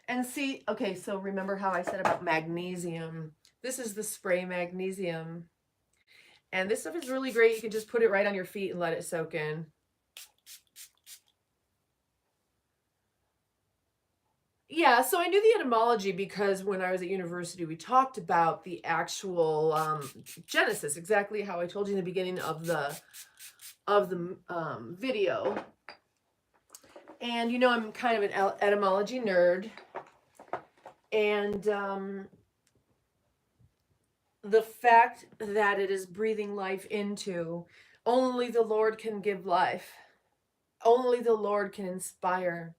And see, okay, so remember how I said about magnesium? This is the spray magnesium. And this stuff is really great. You can just put it right on your feet and let it soak in. Yeah, so I knew the etymology because when I was at university, we talked about the actual genesis, exactly how I told you in the beginning of the video. And I'm kind of an etymology nerd, and the fact that it is breathing life into, only the Lord can give life. Only the Lord can inspire.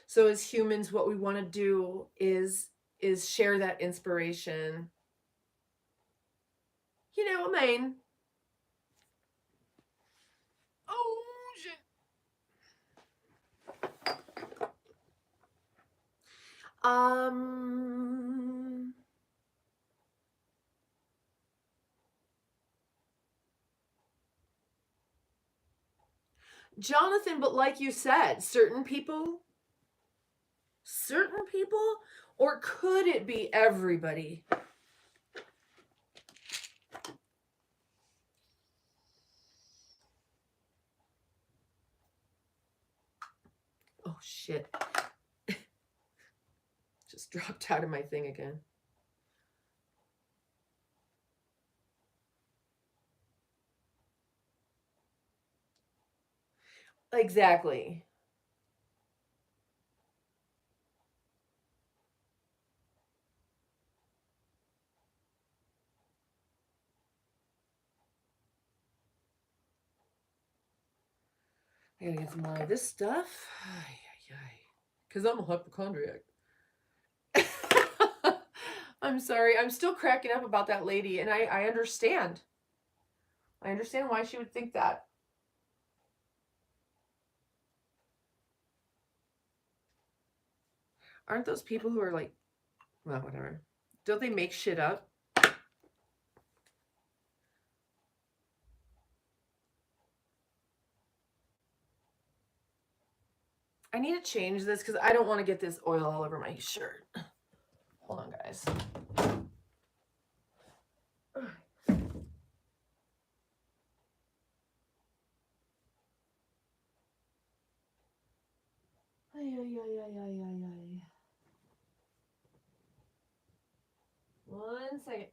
So as humans, what we want to do is share that inspiration. Amen. Oh, shit. Jonathan, but like you said, certain people, or could it be everybody? Oh, shit. Just dropped out of my thing again. Exactly. I gotta get some more of this stuff. Because I'm a hypochondriac. I'm sorry. I'm still cracking up about that lady, and I understand. I understand why she would think that. Aren't those people who are like, well, whatever. Don't they make shit up? I need to change this because I don't want to get this oil all over my shirt. Hold on, guys. One second.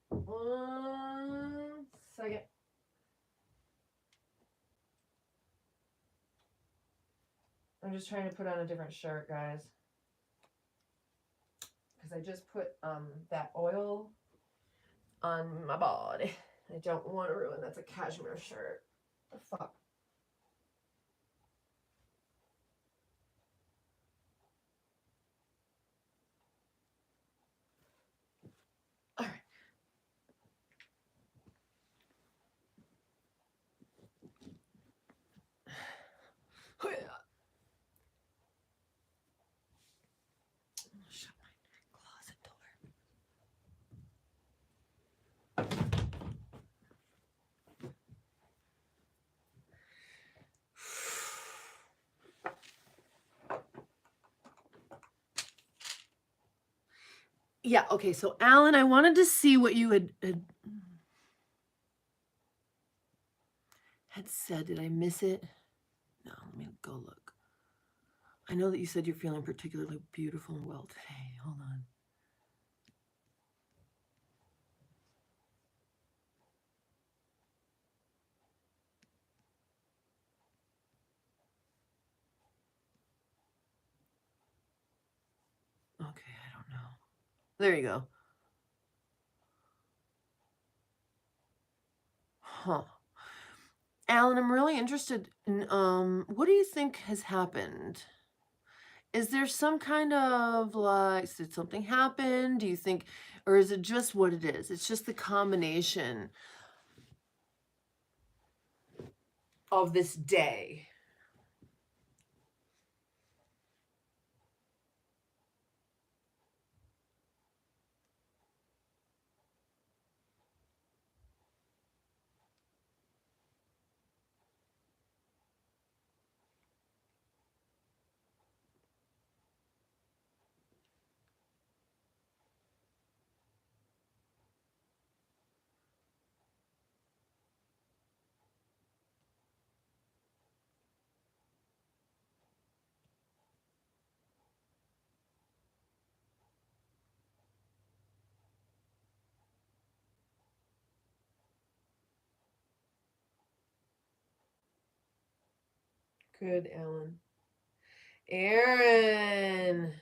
1 second. I'm just trying to put on a different shirt, guys. Because I just put that oil on my body. I don't want to ruin. That's a cashmere shirt. The fuck. All right. Shut my closet door. Yeah, okay, so Alan, I wanted to see what you had said. Did I miss it? No, let me go look. I know that you said you're feeling particularly beautiful and well today. Hold on. Okay, I don't know. There you go. Huh. Alan, I'm really interested in what do you think has happened? Is there some kind of like, did something happen? Do you think, or is it just what it is? It's just the combination of this day. Good, Alan. Aaron.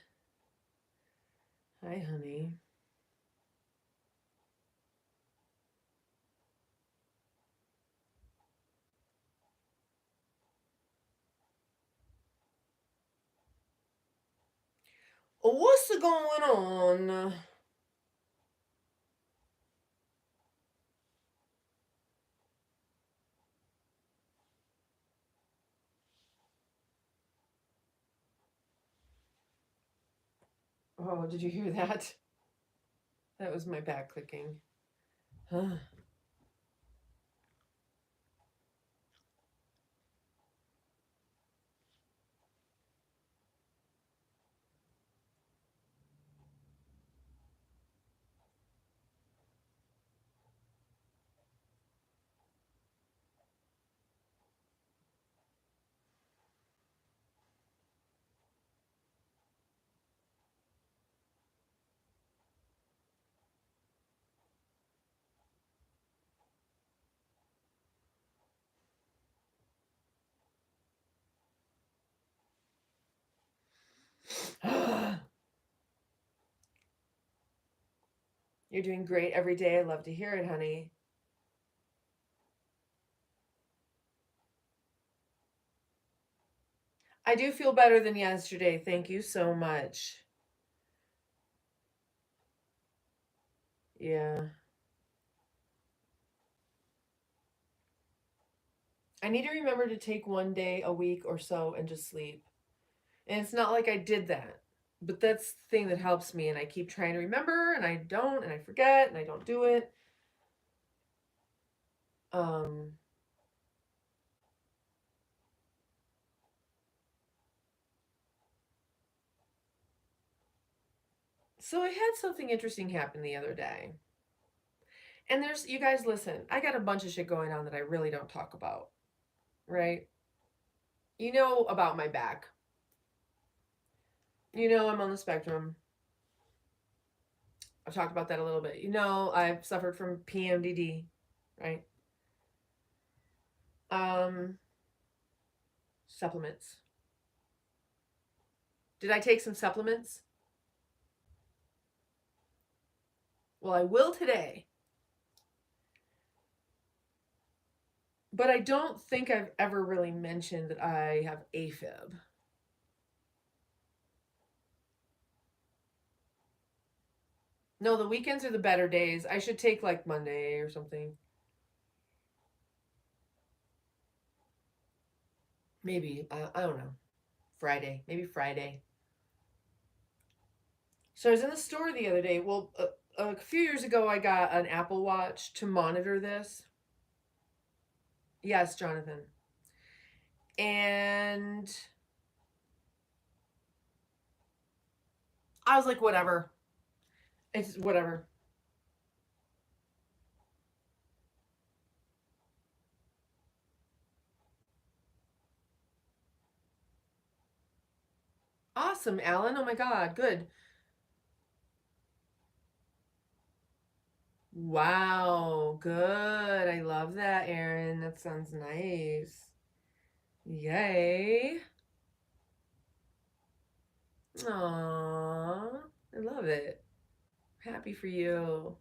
Hi, honey. What's going on? Oh, did you hear that? That was my back clicking. Huh. You're doing great every day. I love to hear it, honey. I do feel better than yesterday. Thank you so much. Yeah. I need to remember to take one day a week or so and just sleep. And it's not like I did that. But that's the thing that helps me. And I keep trying to remember and I don't and I forget and I don't do it. Um, so I had something interesting happen the other day. And there's, you guys listen, I got a bunch of shit going on that I really don't talk about, right? You know about my back. You know I'm on the spectrum. I've talked about that a little bit. You know I've suffered from PMDD, right? Um, Supplements. Did I take some supplements? Well, I will today. But I don't think I've ever really mentioned that I have AFib. No, the weekends are the better days. I should take like Monday or something. Maybe, I don't know. Friday. Maybe Friday. So I was in the store the other day. Well, a few years ago, I got an Apple Watch to monitor this. Yes, Jonathan. And I was like, whatever. It's whatever. Awesome, Alan. Oh my God, good. Wow, good. I love that, Aaron. That sounds nice. Yay. Aww, I love it. Happy for you.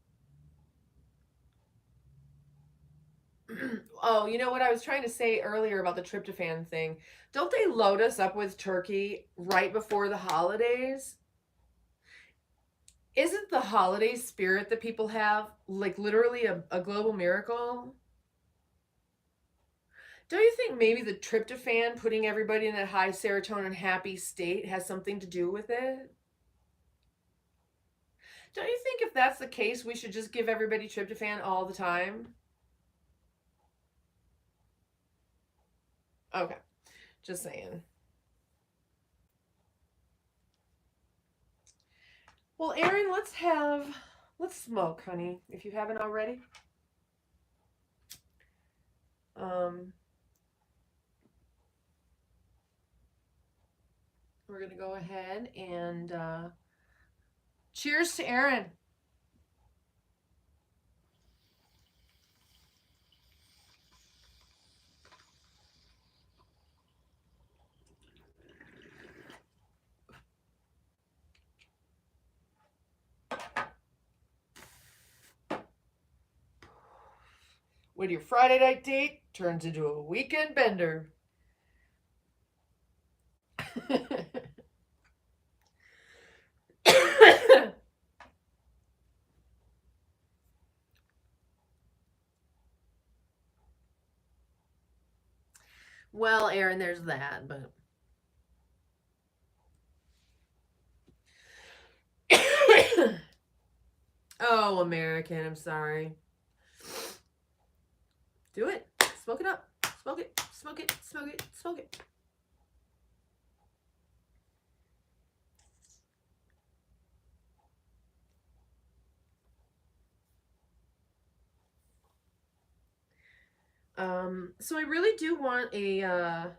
Oh, you know what I was trying to say earlier about the tryptophan thing? Don't they load us up with turkey right before the holidays? Isn't the holiday spirit that people have like literally a global miracle? Don't you think maybe the tryptophan putting everybody in that high serotonin happy state has something to do with it? Don't you think if that's the case, we should just give everybody tryptophan all the time? Okay, just saying. Well, Aaron, let's smoke, honey, if you haven't already. Um, we're gonna go ahead and cheers to Aaron. When your Friday night date turns into a weekend bender. Well, Aaron, there's that, but oh, American, I'm sorry. Do it. Smoke it up. Smoke it. Smoke it. Smoke it. Smoke it. So I really do want a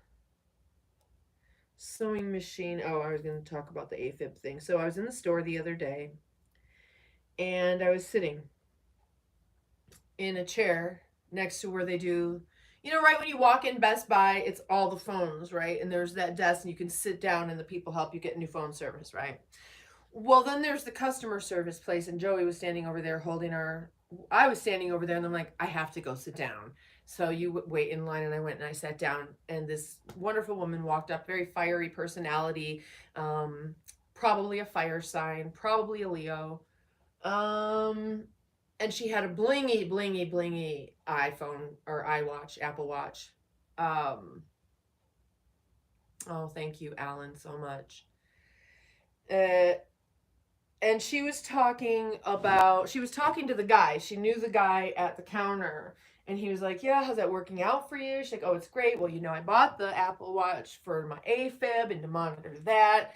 sewing machine. Oh, I was going to talk about the AFib thing. So I was in the store the other day and I was sitting in a chair next to where they do, you know, right when you walk in Best Buy, it's all the phones, right? And there's that desk and you can sit down and the people help you get new phone service, right? Well, then there's the customer service place and Joey was standing over there holding our I was standing over there and I'm like, I have to go sit down. So you wait in line, and I went and I sat down, and this wonderful woman walked up, very fiery personality, um, probably a fire sign, probably a Leo. Um, and she had a blingy, blingy, blingy iPhone or iWatch, Apple Watch. Um, oh, thank you, Alan, so much. Uh, and she was talking to the guy. She knew the guy at the counter, and he was like, yeah, how's that working out for you? She's like, oh, it's great. Well, I bought the Apple Watch for my AFib and to monitor that,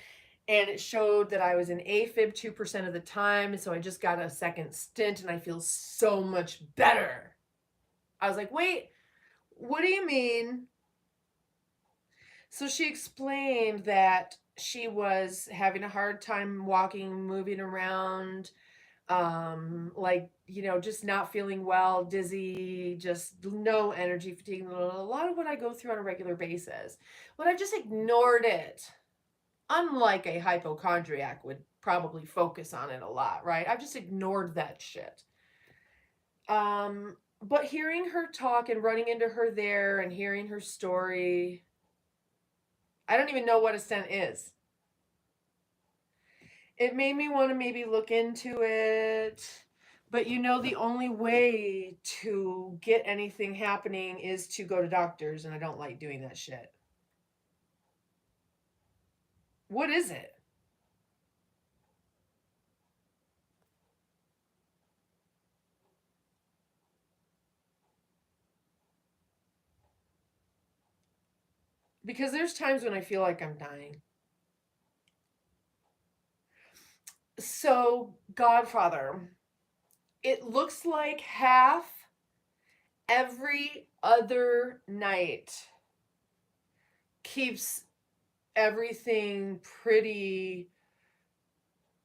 and it showed that I was in AFib 2% of the time, and so I just got a second stint and I feel so much better. I was like, wait, what do you mean? So she explained that she was having a hard time walking, moving around, like, just not feeling well, dizzy, just no energy, fatigue, a lot of what I go through on a regular basis. But I just ignored it, unlike a hypochondriac would probably focus on it a lot, right? I've just ignored that shit. But hearing her talk and running into her there and hearing her story, I don't even know what a stent is. It made me want to maybe look into it. But the only way to get anything happening is to go to doctors, and I don't like doing that shit. What is it? Because there's times when I feel like I'm dying. So, Godfather, it looks like half every other night keeps everything pretty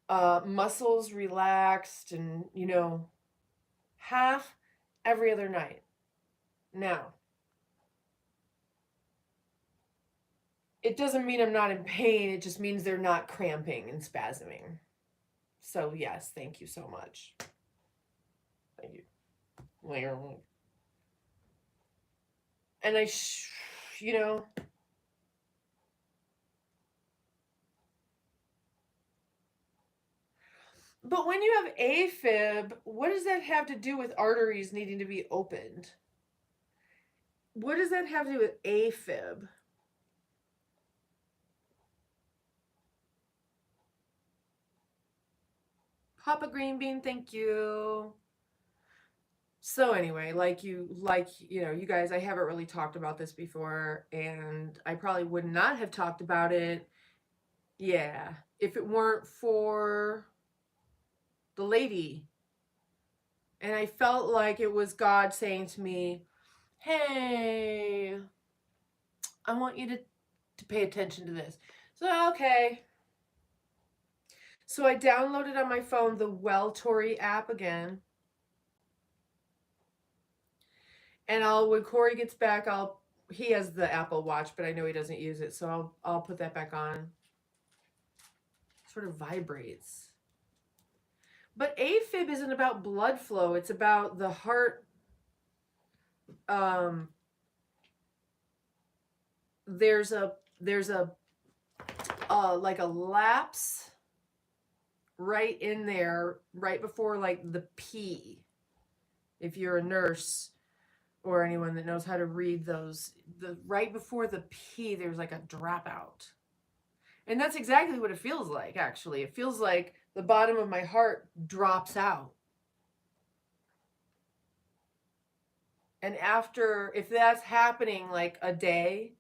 muscles relaxed, and half every other night. Now, it doesn't mean I'm not in pain, it just means they're not cramping and spasming. So yes, thank you so much. Thank you. And but when you have AFib, what does that have to do with arteries needing to be opened? What does that have to do with AFib? Papa Green Bean, thank you. So anyway, you guys, I haven't really talked about this before, and I probably would not have talked about it, yeah, if it weren't for the lady. And I felt like it was God saying to me, hey, I want you to pay attention to this. So, okay. So I downloaded on my phone the Welltory app again. And when Corey gets back, he has the Apple Watch, but I know he doesn't use it, so I'll put that back on. It sort of vibrates. But AFib isn't about blood flow, it's about the heart. There's a like a lapse right in there, right before like the P. If you're a nurse or anyone that knows how to read those, right before the P, there's like a dropout. And that's exactly what it feels like, actually. It feels like the bottom of my heart drops out. And if that's happening like a day,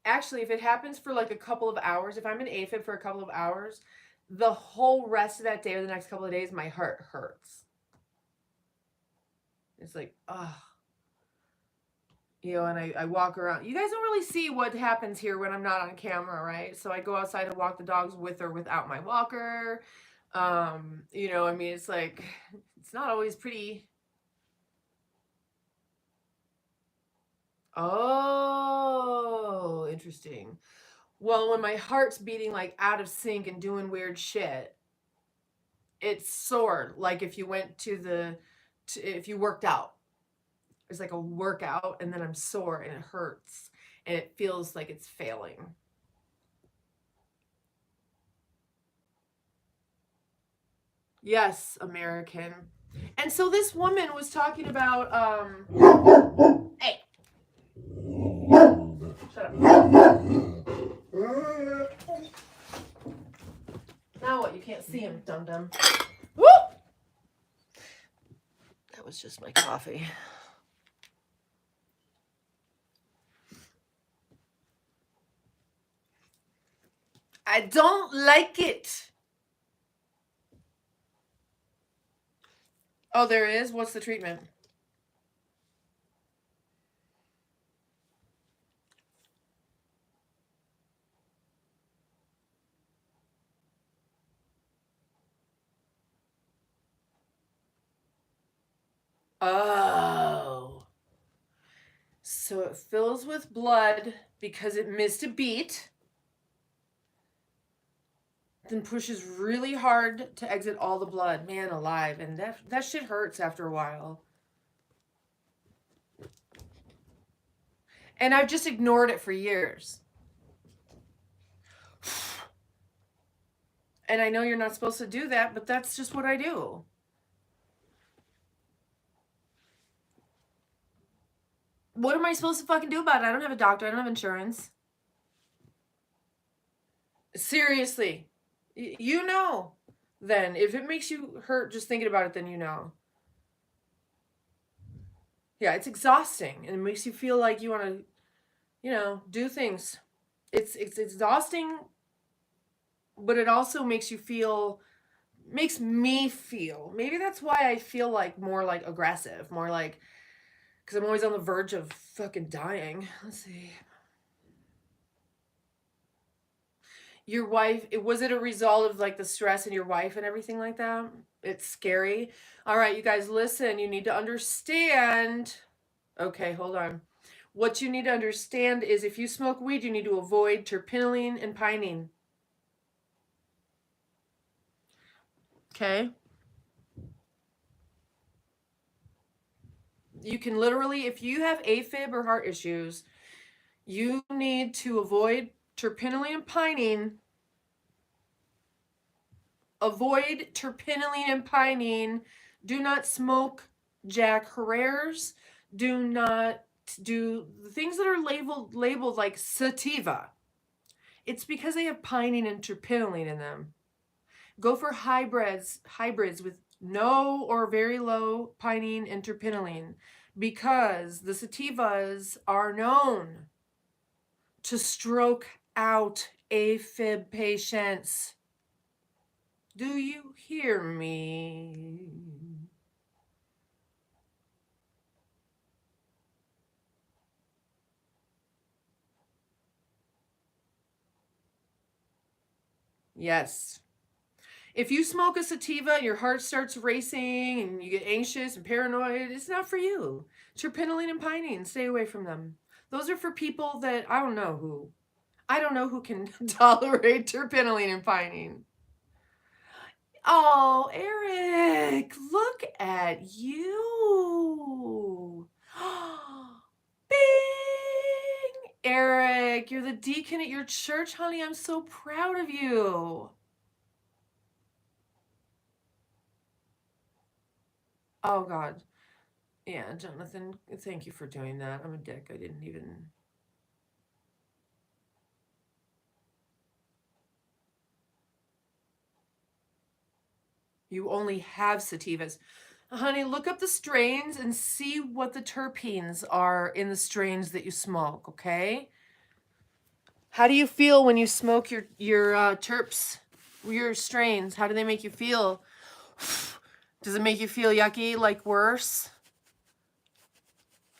actually, if it happens for like a couple of hours, if I'm in AFib for a couple of hours, the whole rest of that day or the next couple of days, my heart hurts. It's like, ugh. And I walk around. You guys don't really see what happens here when I'm not on camera, right? So I go outside and walk the dogs with or without my walker. It's like, it's not always pretty. Oh, interesting. Well, when my heart's beating like out of sync and doing weird shit, It's sore, like if you went if you worked out. It's like a workout, and then I'm sore, and it hurts, and it feels like it's failing. Yes, American. And so this woman was talking about, hey, shut up. Now what? You can't see him, dum-dum. Woo! That was just my coffee. I don't like it. Oh, there is? What's the treatment? Oh. So it fills with blood because it missed a beat, then pushes really hard to exit all the blood. Man alive. And that shit hurts after a while. And I've just ignored it for years. And I know you're not supposed to do that, but that's just what I do. What am I supposed to fucking do about it? I don't have a doctor. I don't have insurance. Seriously. You know. Then, if it makes you hurt just thinking about it, then you know. Yeah, it's exhausting. And it makes you feel like you want to, do things. It's exhausting, but it also makes me feel, maybe that's why I feel like more like aggressive, more like, because I'm always on the verge of fucking dying. Let's see. Your wife, was it a result of like the stress in your wife and everything like that? It's scary. All right, you guys, listen, you need to understand. Okay, hold on. What you need to understand is if you smoke weed, you need to avoid terpinolene and pinene. Okay? You can literally, if you have AFib or heart issues, you need to avoid terpinolene and pinene. Avoid terpinolene and pinene. Do not smoke Jack Herrera's. Do not do the things that are labeled like sativa. It's because they have pinene and terpinolene in them. Go for hybrids with no or very low pinene and terpinolene, because the sativas are known to stroke out AFib patients. Do you hear me? Yes. If you smoke a sativa and your heart starts racing and you get anxious and paranoid, it's not for you. Terpinolene and pinene, stay away from them. Those are for people that I don't know who can tolerate terpinolene and pinene. Oh, Eric, look at you. Bing! Eric, you're the deacon at your church, honey. I'm so proud of you. Oh, God. Yeah, Jonathan, thank you for doing that. I'm a dick. I didn't even... You only have sativas. Honey, look up the strains and see what the terpenes are in the strains that you smoke, okay? How do you feel when you smoke your terps, your strains? How do they make you feel? Does it make you feel yucky, like worse?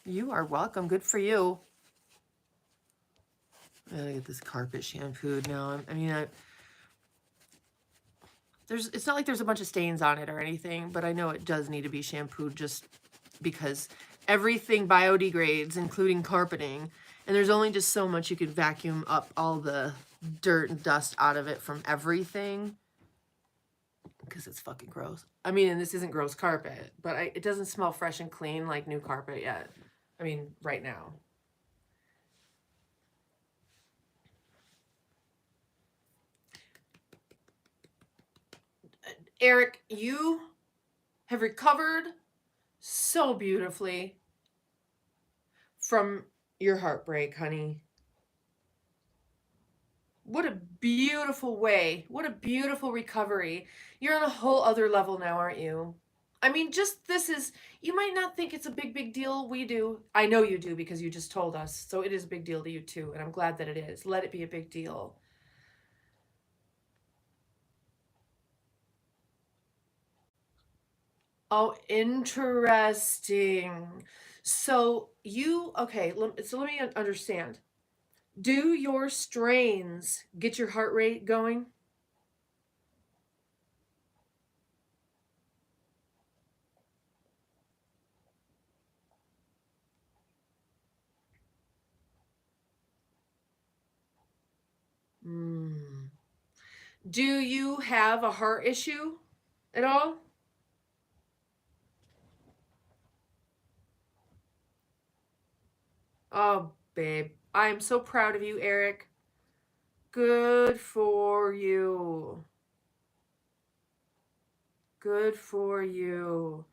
You are welcome. Good for you. I gotta get this carpet shampooed now. It's not like there's a bunch of stains on it or anything, but I know it does need to be shampooed just because everything biodegrades, including carpeting, and there's only just so much you could vacuum up all the dirt and dust out of it from everything. because it's fucking gross. I mean, and this isn't gross carpet, but it doesn't smell fresh and clean like new carpet yet. I mean, right now. Eric, you have recovered so beautifully from your heartbreak, honey. What a beautiful way. What a beautiful recovery. You're on a whole other level now, aren't you? I mean, just this is, you might not think it's a big deal. We do. I know you do because you just told us. So it is a big deal to you too. And I'm glad that it is. Let it be a big deal. Oh, interesting. So okay, so let me understand. Do your strains get your heart rate going? Mm. Do you have a heart issue at all? Oh, babe. I'm so proud of you, Eric. Good for you. Good for you.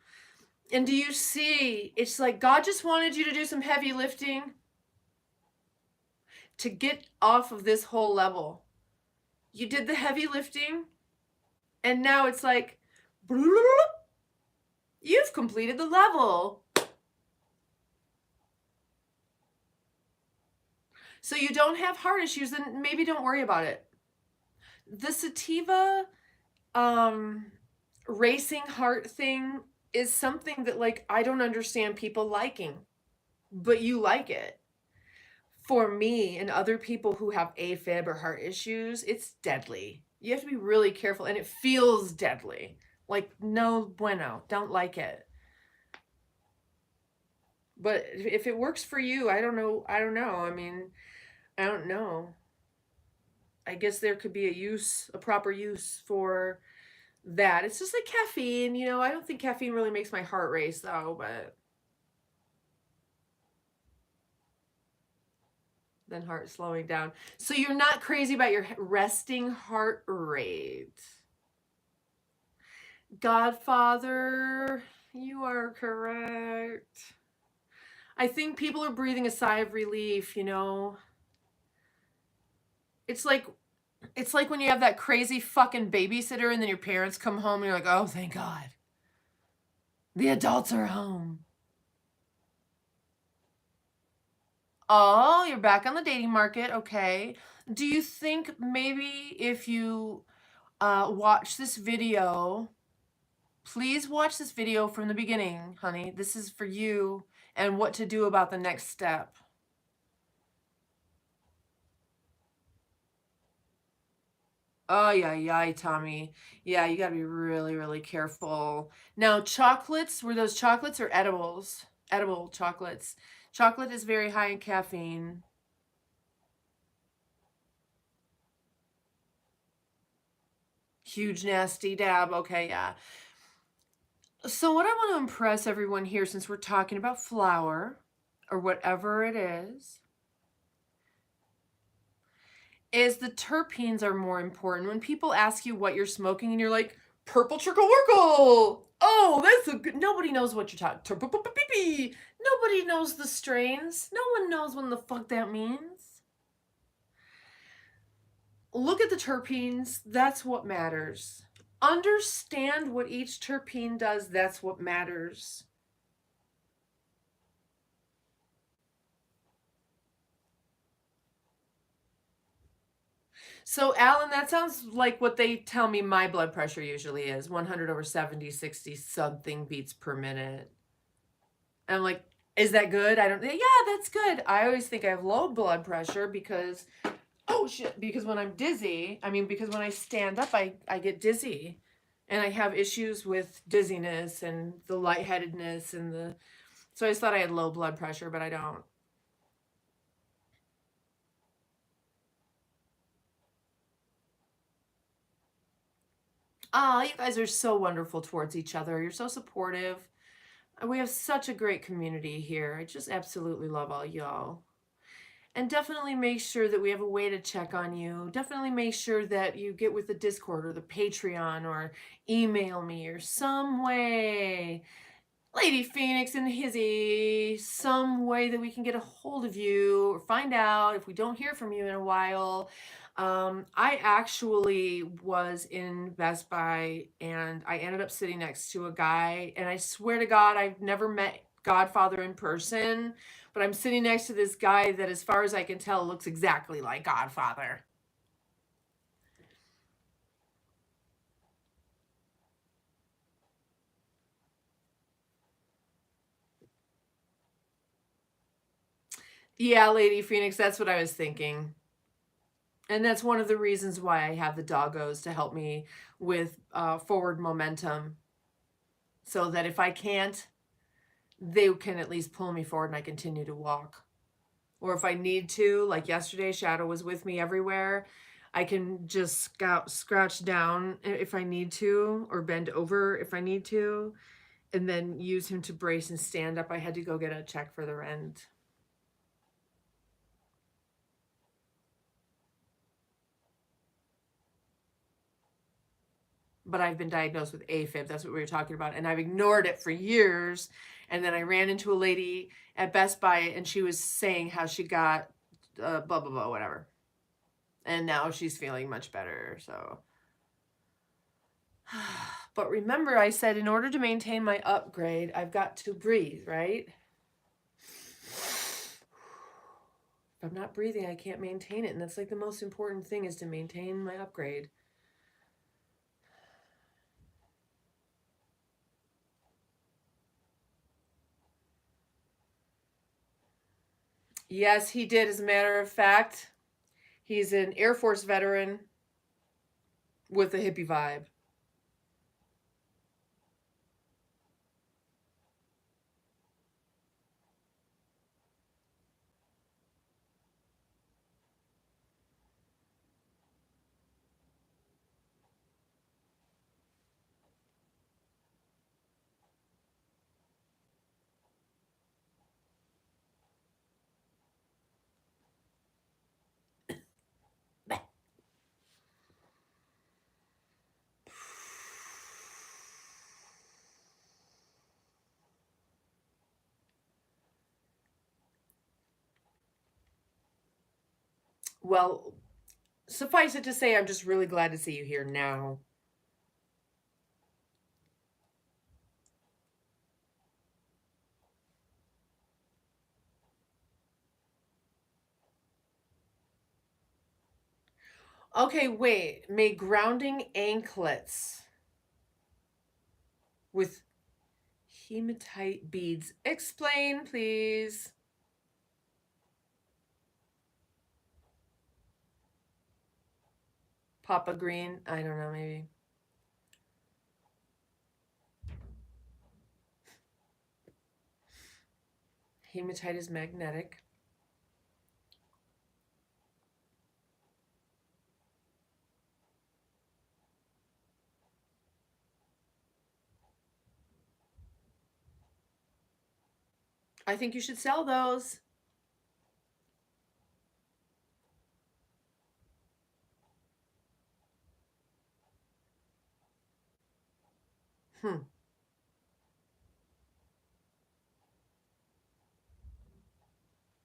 And do you see, it's like God just wanted you to do some heavy lifting to get off of this whole level. You did the heavy lifting, and now it's like, you've completed the level. So you don't have heart issues, then maybe don't worry about it. The sativa racing heart thing is something that, like, I don't understand people liking, but you like it. For me and other people who have AFib or heart issues, it's deadly. You have to be really careful, and it feels deadly. Like, no bueno, don't like it. But if it works for you, I don't know. I mean, I don't know. I guess there could be a proper use for that. It's just like caffeine, I don't think caffeine really makes my heart race though, but then heart slowing down. So you're not crazy about your resting heart rate. Godfather, you are correct. I think people are breathing a sigh of relief, It's like when you have that crazy fucking babysitter and then your parents come home and you're like, "Oh, thank God. The adults are home." Oh, you're back on the dating market. Okay. Do you think maybe if you watch this video, please watch this video from the beginning, honey. This is for you and what to do about the next step. Oh, yeah, Tommy. Yeah, you got to be really, really careful. Now, chocolates, were those chocolates or edibles? Edible chocolates. Chocolate is very high in caffeine. Huge, nasty dab. Okay, yeah. So what I want to impress everyone here, since we're talking about flour or whatever it is the terpenes are more important. When people ask you what you're smoking and you're like, purple trickle workle. Oh, that's a good, nobody knows what you're talking. Nobody knows the strains. No one knows what the fuck that means. Look at the terpenes. That's what matters. Understand what each terpene does. That's what matters. So, Alan, that sounds like what they tell me my blood pressure usually is 100/70, 60 something beats per minute. And I'm like, is that good? Yeah, that's good. I always think I have low blood pressure because, oh shit, because when I'm dizzy, because when I stand up, I get dizzy. And I have issues with dizziness and the lightheadedness so I just thought I had low blood pressure, but I don't. Ah, you guys are so wonderful towards each other. You're so supportive. We have such a great community here. I just absolutely love all y'all. And definitely make sure that we have a way to check on you. Definitely make sure that you get with the Discord or the Patreon or email me or some way. Lady Phoenix and Hizzy, some way that we can get a hold of you or find out if we don't hear from you in a while. I actually was in Best Buy and I ended up sitting next to a guy, and I swear to God, I've never met Godfather in person, but I'm sitting next to this guy that, as far as I can tell, looks exactly like Godfather. Yeah, Lady Phoenix, that's what I was thinking. And that's one of the reasons why I have the doggos to help me with forward momentum, so that if I can't, they can at least pull me forward and I continue to walk. Or if I need to, like yesterday, Shadow was with me everywhere. I can just scrouch down if I need to, or bend over if I need to, and then use him to brace and stand up. I had to go get a check for the rent. But I've been diagnosed with AFib. That's what we were talking about. And I've ignored it for years. And then I ran into a lady at Best Buy, and she was saying how she got blah, blah, blah, whatever. And now she's feeling much better. So, but remember, I said in order to maintain my upgrade, I've got to breathe, right? If I'm not breathing, I can't maintain it. And that's like the most important thing, is to maintain my upgrade. Yes, he did. As a matter of fact, he's an Air Force veteran with a hippie vibe. Well, suffice it to say, I'm just really glad to see you here now. Okay, wait. May grounding anklets with hematite beads. Explain, please. Papa Green. I don't know, maybe. Hematite is magnetic. I think you should sell those.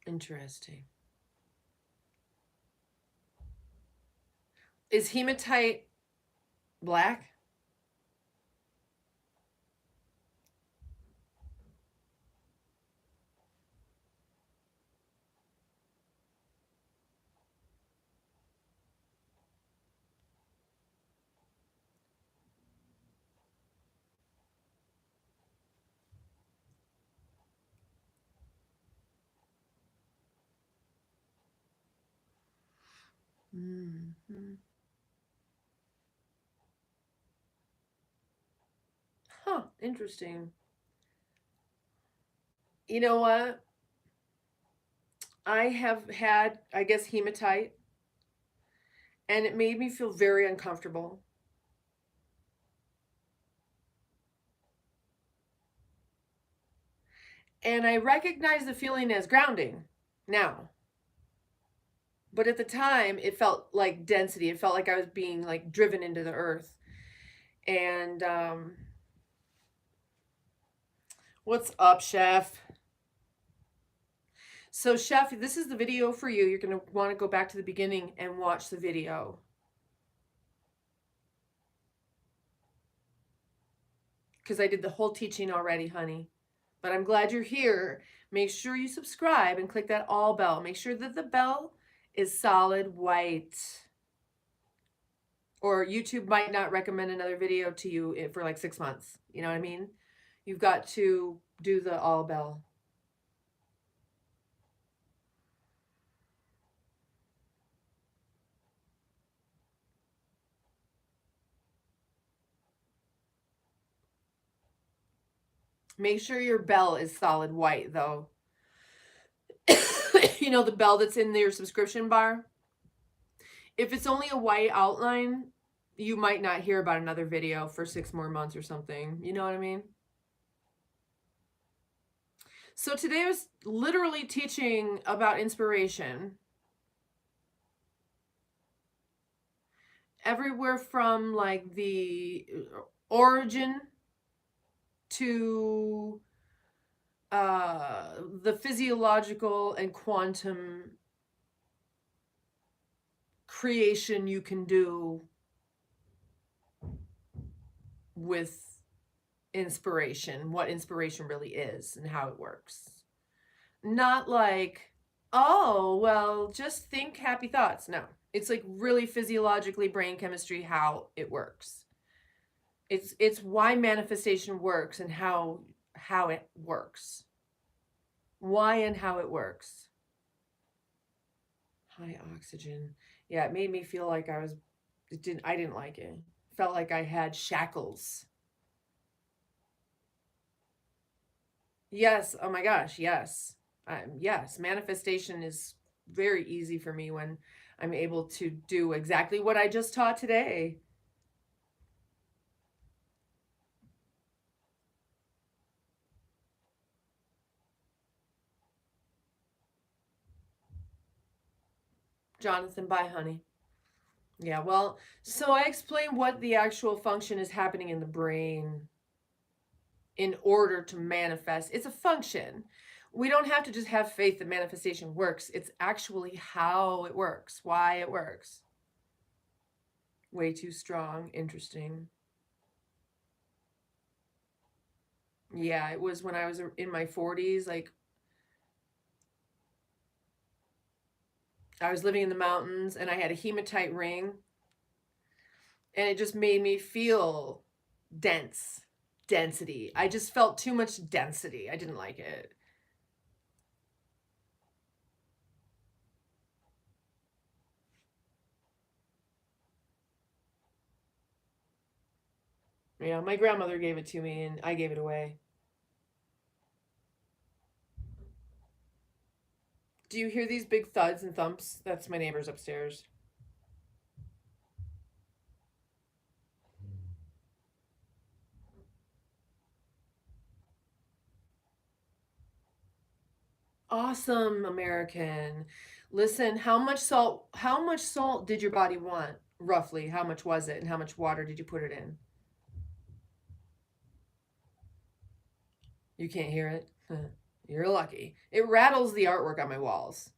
Interesting. Is hematite black? Mm-hmm. Huh, interesting. You know what? I have had, I guess, hematite, and it made me feel very uncomfortable. And I recognize the feeling as grounding now. But at the time, it felt like density. It felt like I was being like driven into the earth. And what's up, Chef? So, Chef, this is the video for you. You're going to want to go back to the beginning and watch the video. Because I did the whole teaching already, honey. But I'm glad you're here. Make sure you subscribe and click that all bell. Make sure that the bell is solid white. Or YouTube might not recommend another video to you for like 6 months. You know what I mean? You've got to do the all bell. Make sure your bell is solid white, though. You know, the bell that's in your subscription bar? If it's only a white outline, you might not hear about another video for 6 more months or something. You know what I mean? So today I was literally teaching about inspiration. Everywhere from like the origin to the physiological and quantum creation you can do with inspiration, what inspiration really is and how it works. Not like, oh, well, just think happy thoughts. No, it's like really physiologically brain chemistry, how it works. It's why manifestation works and how it works. Why and how it works. High oxygen. Yeah, it made me feel like I didn't like it. Felt like I had shackles. Yes, oh my gosh, yes. Yes, manifestation is very easy for me when I'm able to do exactly what I just taught today. Jonathan, bye, honey. Yeah, well, so I explained what the actual function is happening in the brain in order to manifest. It's a function. We don't have to just have faith that manifestation works. It's actually how it works, why it works. Way too strong. Interesting. Yeah, it was when I was in my 40s. Like, I was living in the mountains and I had a hematite ring. And it just made me feel density. I just felt too much density. I didn't like it. Yeah, my grandmother gave it to me and I gave it away. Do you hear these big thuds and thumps? That's my neighbors upstairs. Awesome, American. Listen, how much salt did your body want? Roughly, how much was it and how much water did you put it in? You can't hear it? You're lucky. It rattles the artwork on my walls.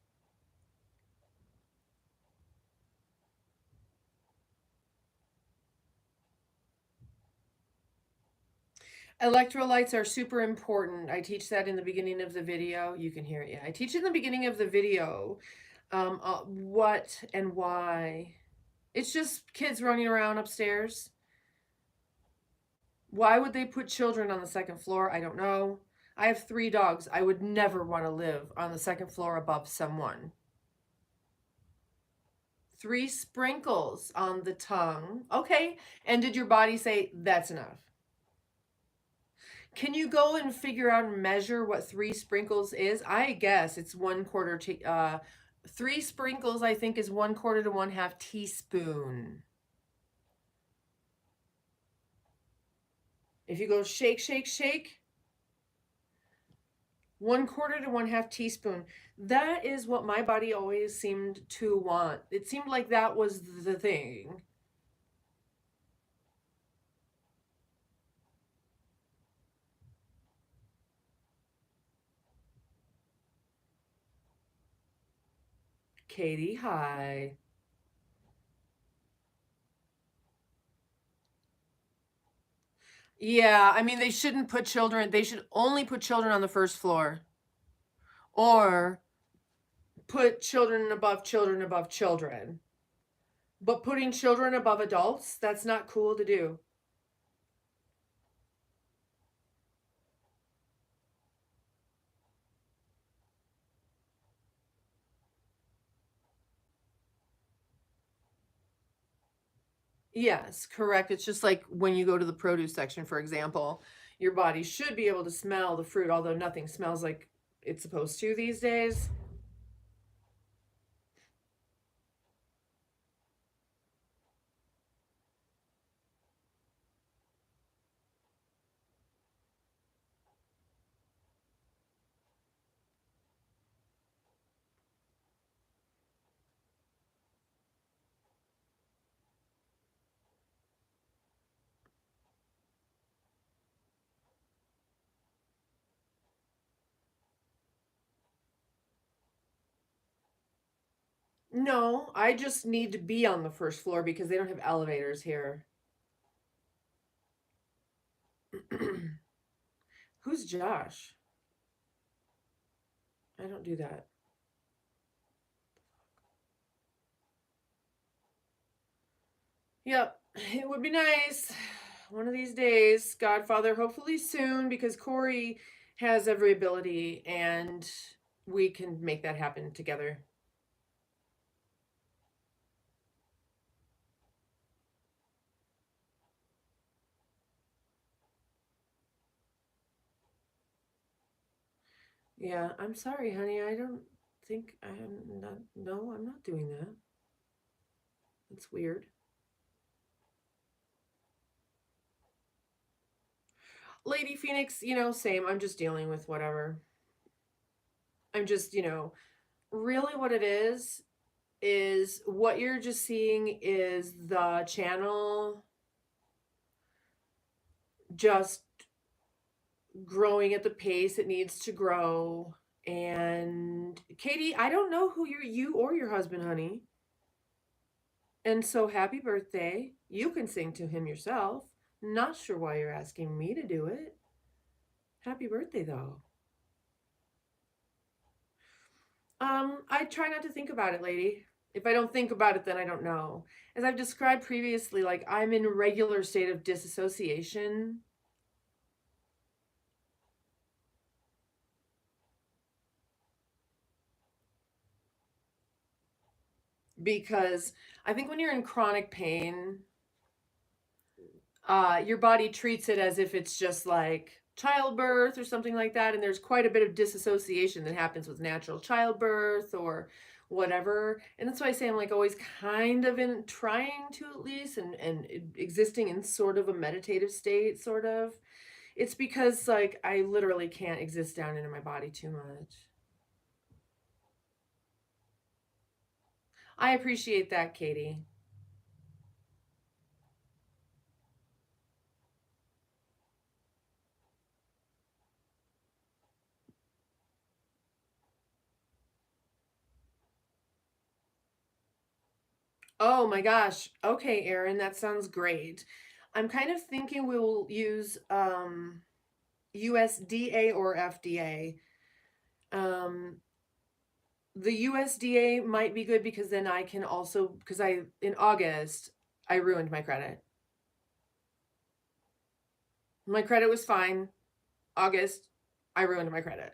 Electrolytes are super important. I teach that in the beginning of the video. You can hear it. Yeah, I teach in the beginning of the video what and why. It's just kids running around upstairs. Why would they put children on the second floor? I don't know. I have 3 dogs. I would never want to live on the second floor above someone. 3 sprinkles on the tongue. Okay. And did your body say that's enough? Can you go and figure out and measure what 3 sprinkles is? I guess it's 1/4 3 sprinkles, I think, is 1/4 to 1/2 teaspoon. If you go shake, shake, shake, 1/4 to 1/2 teaspoon. That is what my body always seemed to want. It seemed like that was the thing. Katie, hi. Yeah, I mean, they shouldn't put children, they should only put children on the first floor. Or put children above children above children. But putting children above adults, that's not cool to do. Yes, correct. It's just like when you go to the produce section, for example, your body should be able to smell the fruit, although nothing smells like it's supposed to these days. No, I just need to be on the first floor because they don't have elevators here. Who's Josh? I don't do that. Yep, it would be nice. One of these days, Godfather, hopefully soon, because Corey has every ability and we can make that happen together. Yeah, I'm sorry, honey. I don't think I'm not, no, I'm not doing that. That's weird. Lady Phoenix, same. I'm just dealing with whatever. I'm just, really what it is what you're just seeing is the channel just growing at the pace it needs to grow. And Katie, I don't know who you or your husband, honey. And so happy birthday. You can sing to him yourself. Not sure why you're asking me to do it. Happy birthday though. I try not to think about it, lady. If I don't think about it, then I don't know. As I've described previously, like I'm in a regular state of disassociation. Because I think when you're in chronic pain, your body treats it as if it's just like childbirth or something like that. And there's quite a bit of disassociation that happens with natural childbirth or whatever. And that's why I say I'm like always kind of in trying to at least and existing in sort of a meditative state, sort of. It's because like I literally can't exist down into my body too much. I appreciate that, Katie. Oh my gosh. Okay, Erin, that sounds great. I'm kind of thinking we will use USDA or FDA. Um, the USDA might be good because then I can also because I in August I ruined my credit. My credit was fine. August I ruined my credit.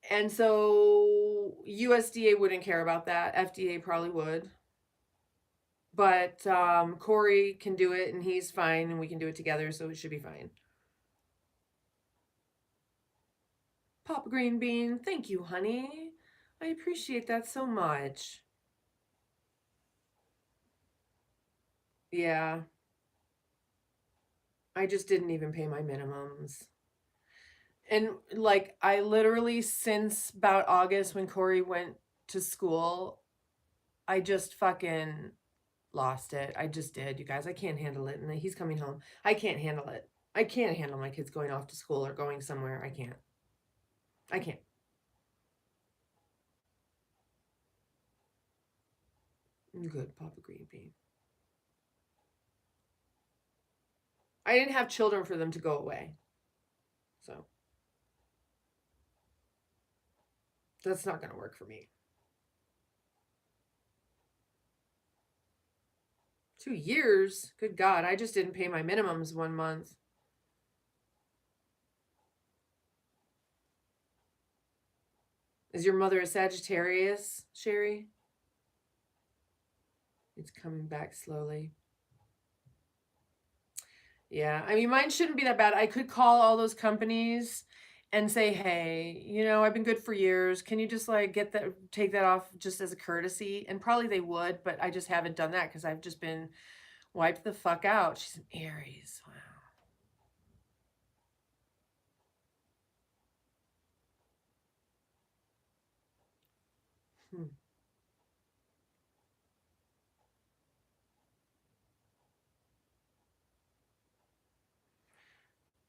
And so USDA wouldn't care about that. FDA probably would. But Corey can do it and he's fine and we can do it together, so it should be fine. Papa Green Bean, thank you, honey. I appreciate that so much. Yeah, I just didn't even pay my minimums. And like, I literally, since about August when Corey went to school, I just fucking lost it. I just did, you guys. I can't handle it. And he's coming home. I can't handle it. I can't handle my kids going off to school or going somewhere. I can't. I can't. Good, Papa Green Bean. I didn't have children for them to go away. So that's not going to work for me. 2 years? Good God, I just didn't pay my minimums 1 month. Is your mother a Sagittarius, Sherry? It's coming back slowly. Yeah, I mean, mine shouldn't be that bad. I could call all those companies and say, hey, I've been good for years. Can you just like take that off just as a courtesy? And probably they would, but I just haven't done that because I've just been wiped the fuck out. She's an Aries. Wow.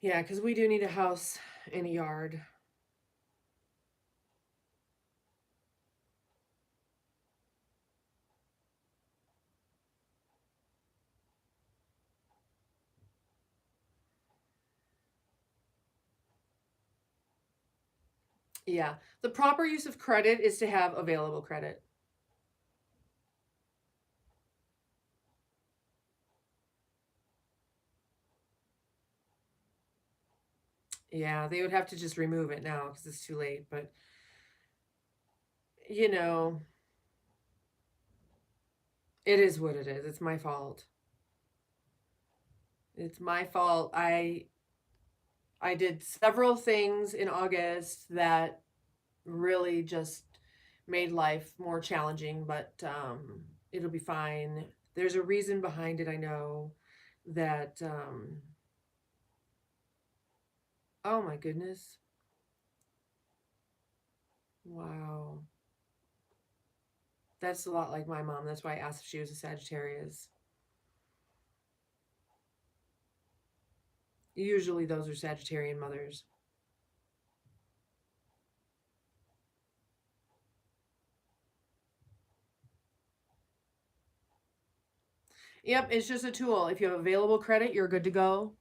Yeah, because we do need a house and a yard. Yeah, the proper use of credit is to have available credit. Yeah, they would have to just remove it now because it's too late. But, it is what it is. It's my fault. It's my fault. I did several things in August that really just made life more challenging, but it'll be fine. There's a reason behind it. I know that. Oh my goodness. Wow. That's a lot like my mom. That's why I asked if she was a Sagittarius. Usually those are Sagittarian mothers. Yep, it's just a tool. If you have available credit, you're good to go.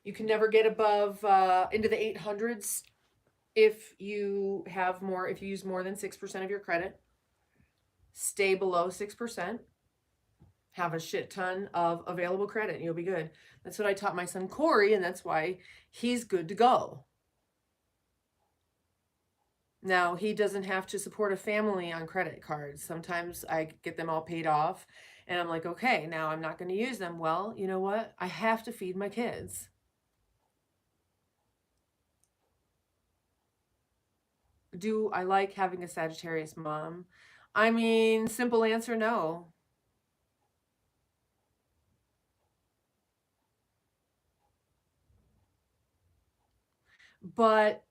You can never get above into the 800s if you use more than 6% of your credit. Stay below 6%. Have a shit ton of available credit and you'll be good. That's what I taught my son Corey, and that's why he's good to go. Now, he doesn't have to support a family on credit cards. Sometimes I get them all paid off and I'm like, okay, now I'm not going to use them. Well, you know what? I have to feed my kids. Do I like having a Sagittarius mom? I mean, simple answer, no. But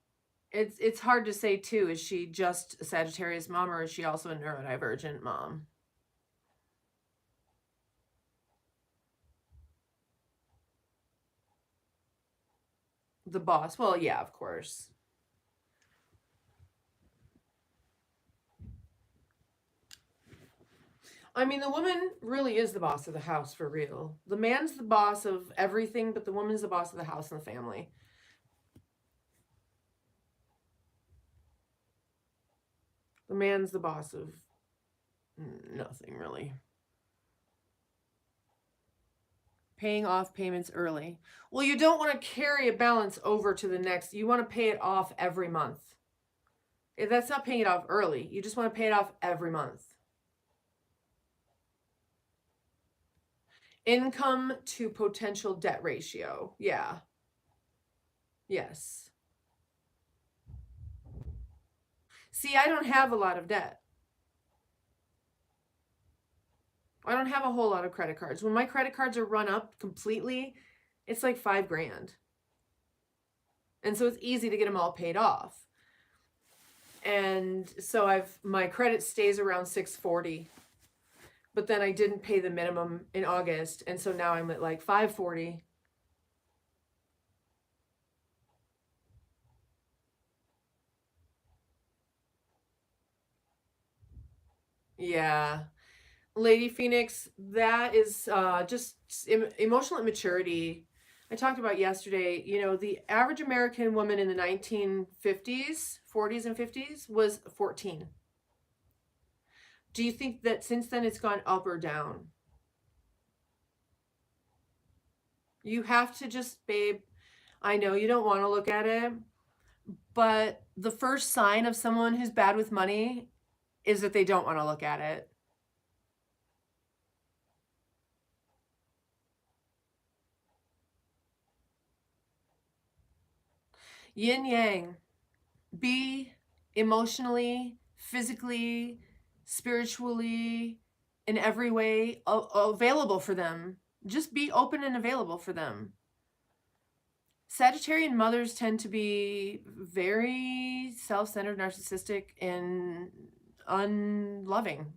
it's hard to say too. Is she just a Sagittarius mom or is she also a neurodivergent mom? The boss. Well, yeah, of course. I mean, the woman really is the boss of the house for real. The man's the boss of everything, but the woman's the boss of the house and the family. The man's the boss of nothing really. Paying off payments early. Well, you don't want to carry a balance over to the next. You want to pay it off every month. If that's not paying it off early. You just want to pay it off every month. Income to potential debt ratio. Yeah. Yes. See, I don't have a lot of debt. I don't have a whole lot of credit cards. When my credit cards are run up completely, it's like $5,000. And so it's easy to get them all paid off. And so my credit stays around 640. But then I didn't pay the minimum in August, and so now I'm at like 540. Yeah. Lady Phoenix, that is just emotional immaturity. I talked about yesterday, the average American woman in the 1950s, 40s and 50s was 14. Do you think that since then it's gone up or down? You have to just, babe, I know you don't want to look at it, but the first sign of someone who's bad with money is that they don't want to look at it. Yin yang. Be emotionally, physically, spiritually, in every way available for them. Just be open and available for them. Sagittarian mothers tend to be very self-centered, narcissistic, and unloving.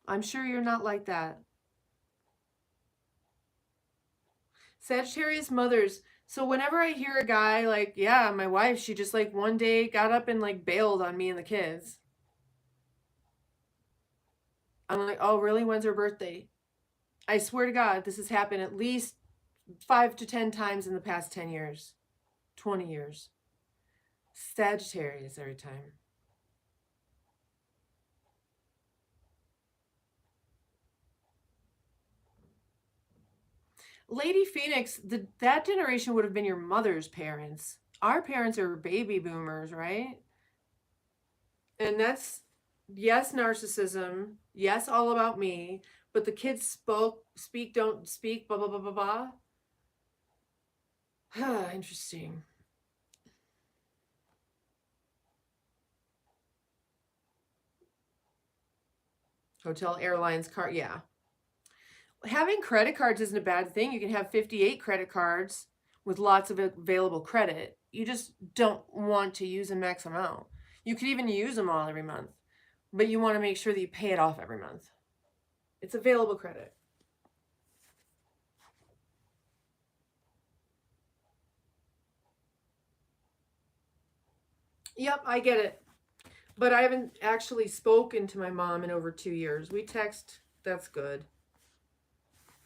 I'm sure you're not like that. Sagittarius mothers. So whenever I hear a guy like, yeah, my wife, she just like one day got up and like bailed on me and the kids. I'm like, oh, really? When's her birthday? I swear to God, this has happened at least 5 to 10 times in the past 10 years, 20 years. Sagittarius every time. Lady Phoenix, that generation would have been your mother's parents. Our parents are baby boomers, right? And that's, yes, narcissism. Yes, all about me. But the kids speak, don't speak, blah, blah, blah, blah, blah. Interesting. Hotel, airlines, car, yeah. Having credit cards isn't a bad thing. You can have 58 credit cards with lots of available credit. You just don't want to use a max amount. You could even use them all every month, but you want to make sure that you pay it off every month. It's available credit. Yep, I get it. But I haven't actually spoken to my mom in over 2 years. We text. That's good.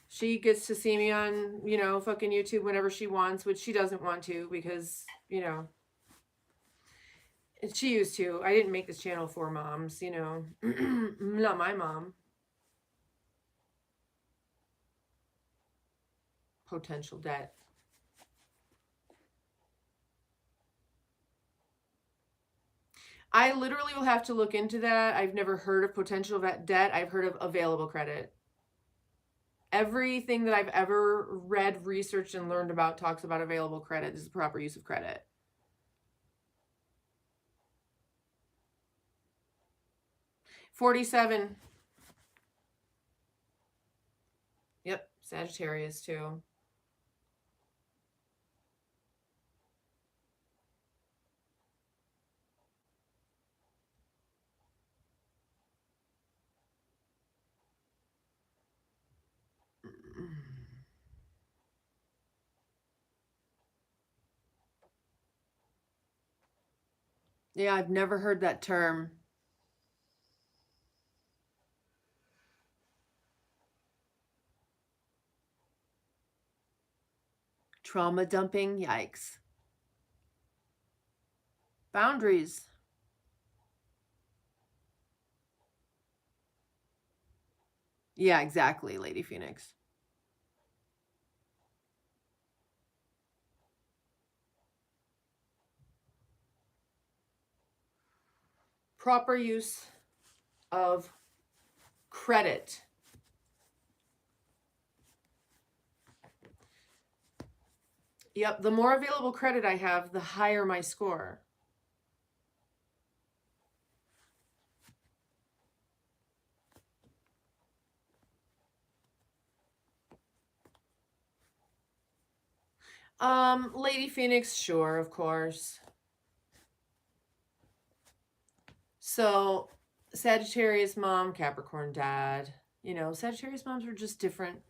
She gets to see me on, fucking YouTube whenever she wants, which she doesn't want to because, she used to. I didn't make this channel for moms, not my mom. Potential debt. I literally will have to look into that. I've never heard of potential debt. I've heard of available credit. Everything that I've ever read, researched, and learned about talks about available credit. This is the proper use of credit. $47. Yep, Sagittarius too. Yeah, I've never heard that term. Trauma dumping, yikes. Boundaries. Yeah, exactly, Lady Phoenix. Proper use of credit. Yep, the more available credit I have, the higher my score. Lady Phoenix, sure, of course. So, Sagittarius mom, Capricorn dad. You know, Sagittarius moms are just different.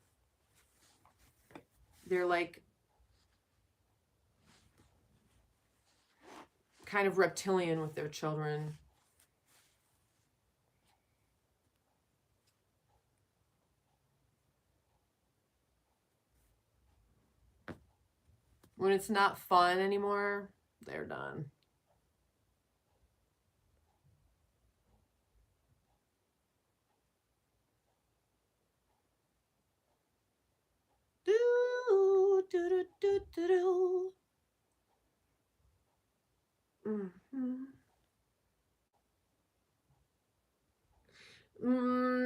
They're like kind of reptilian with their children. When it's not fun anymore, they're done. Do, do, do, do, do, do.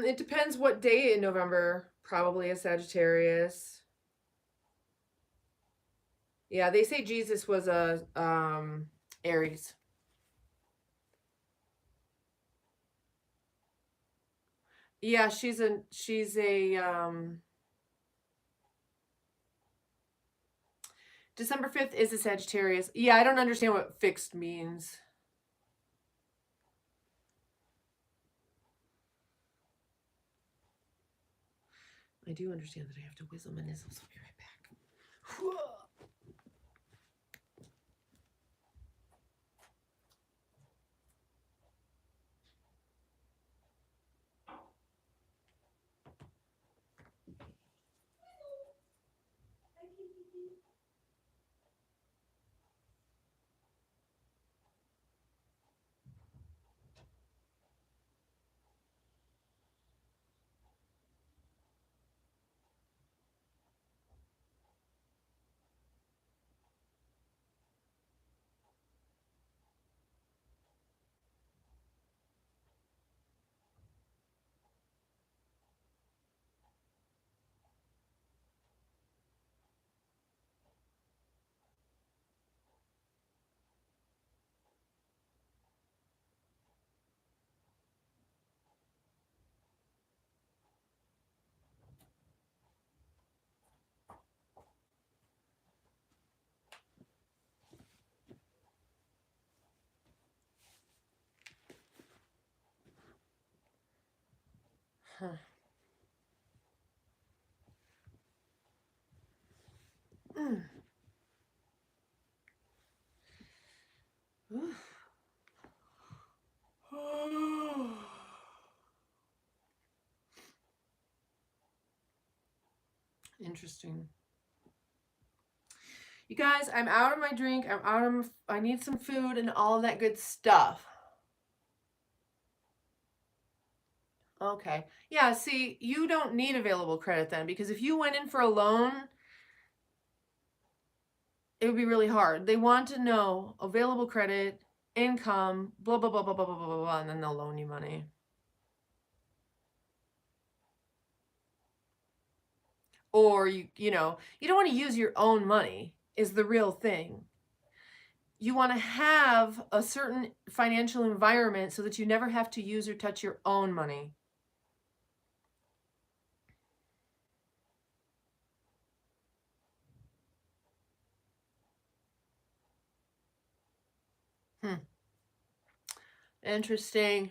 It depends what day in November. Probably a Sagittarius. Yeah, they say Jesus was a Aries. Yeah, she's a December 5th is a Sagittarius. Yeah, I don't understand what fixed means. I do understand that I have to whizzle my nizzles. I'll be right back. Huh. Interesting. You guys, I'm out of my drink. I need some food and all of that good stuff. Okay. Yeah, see, you don't need available credit then, because if you went in for a loan, it would be really hard. They want to know available credit, income, blah, blah, blah, blah, blah, blah, blah, blah, and then they'll loan you money. Or you know, you don't want to use your own money is the real thing. You want to have a certain financial environment so that you never have to use or touch your own money. Interesting.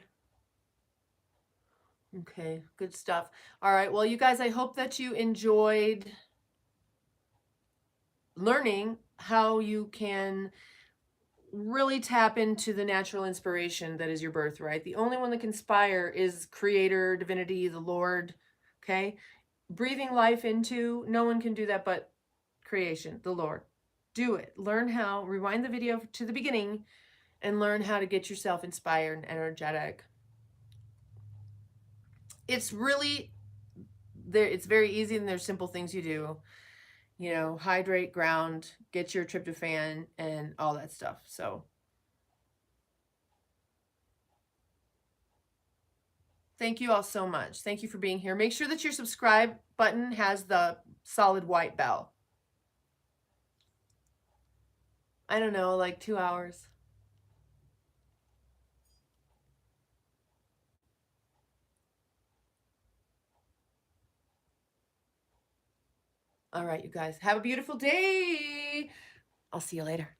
Okay, good stuff. All right, well, you guys, I hope that you enjoyed learning how you can really tap into the natural inspiration that is your birthright. The only one that can inspire is Creator, Divinity, the Lord. Okay, breathing life into, no one can do that but creation, the Lord. Do it. Learn how. Rewind the video to the beginning and learn how to get yourself inspired and energetic. It's really there. It's very easy, and there's simple things you do. You know, hydrate, ground, get your tryptophan, and all that stuff. So thank you all so much. Thank you for being here. Make sure that your subscribe button has the solid white bell. I don't know, like 2 hours. All right, you guys, have a beautiful day. I'll see you later.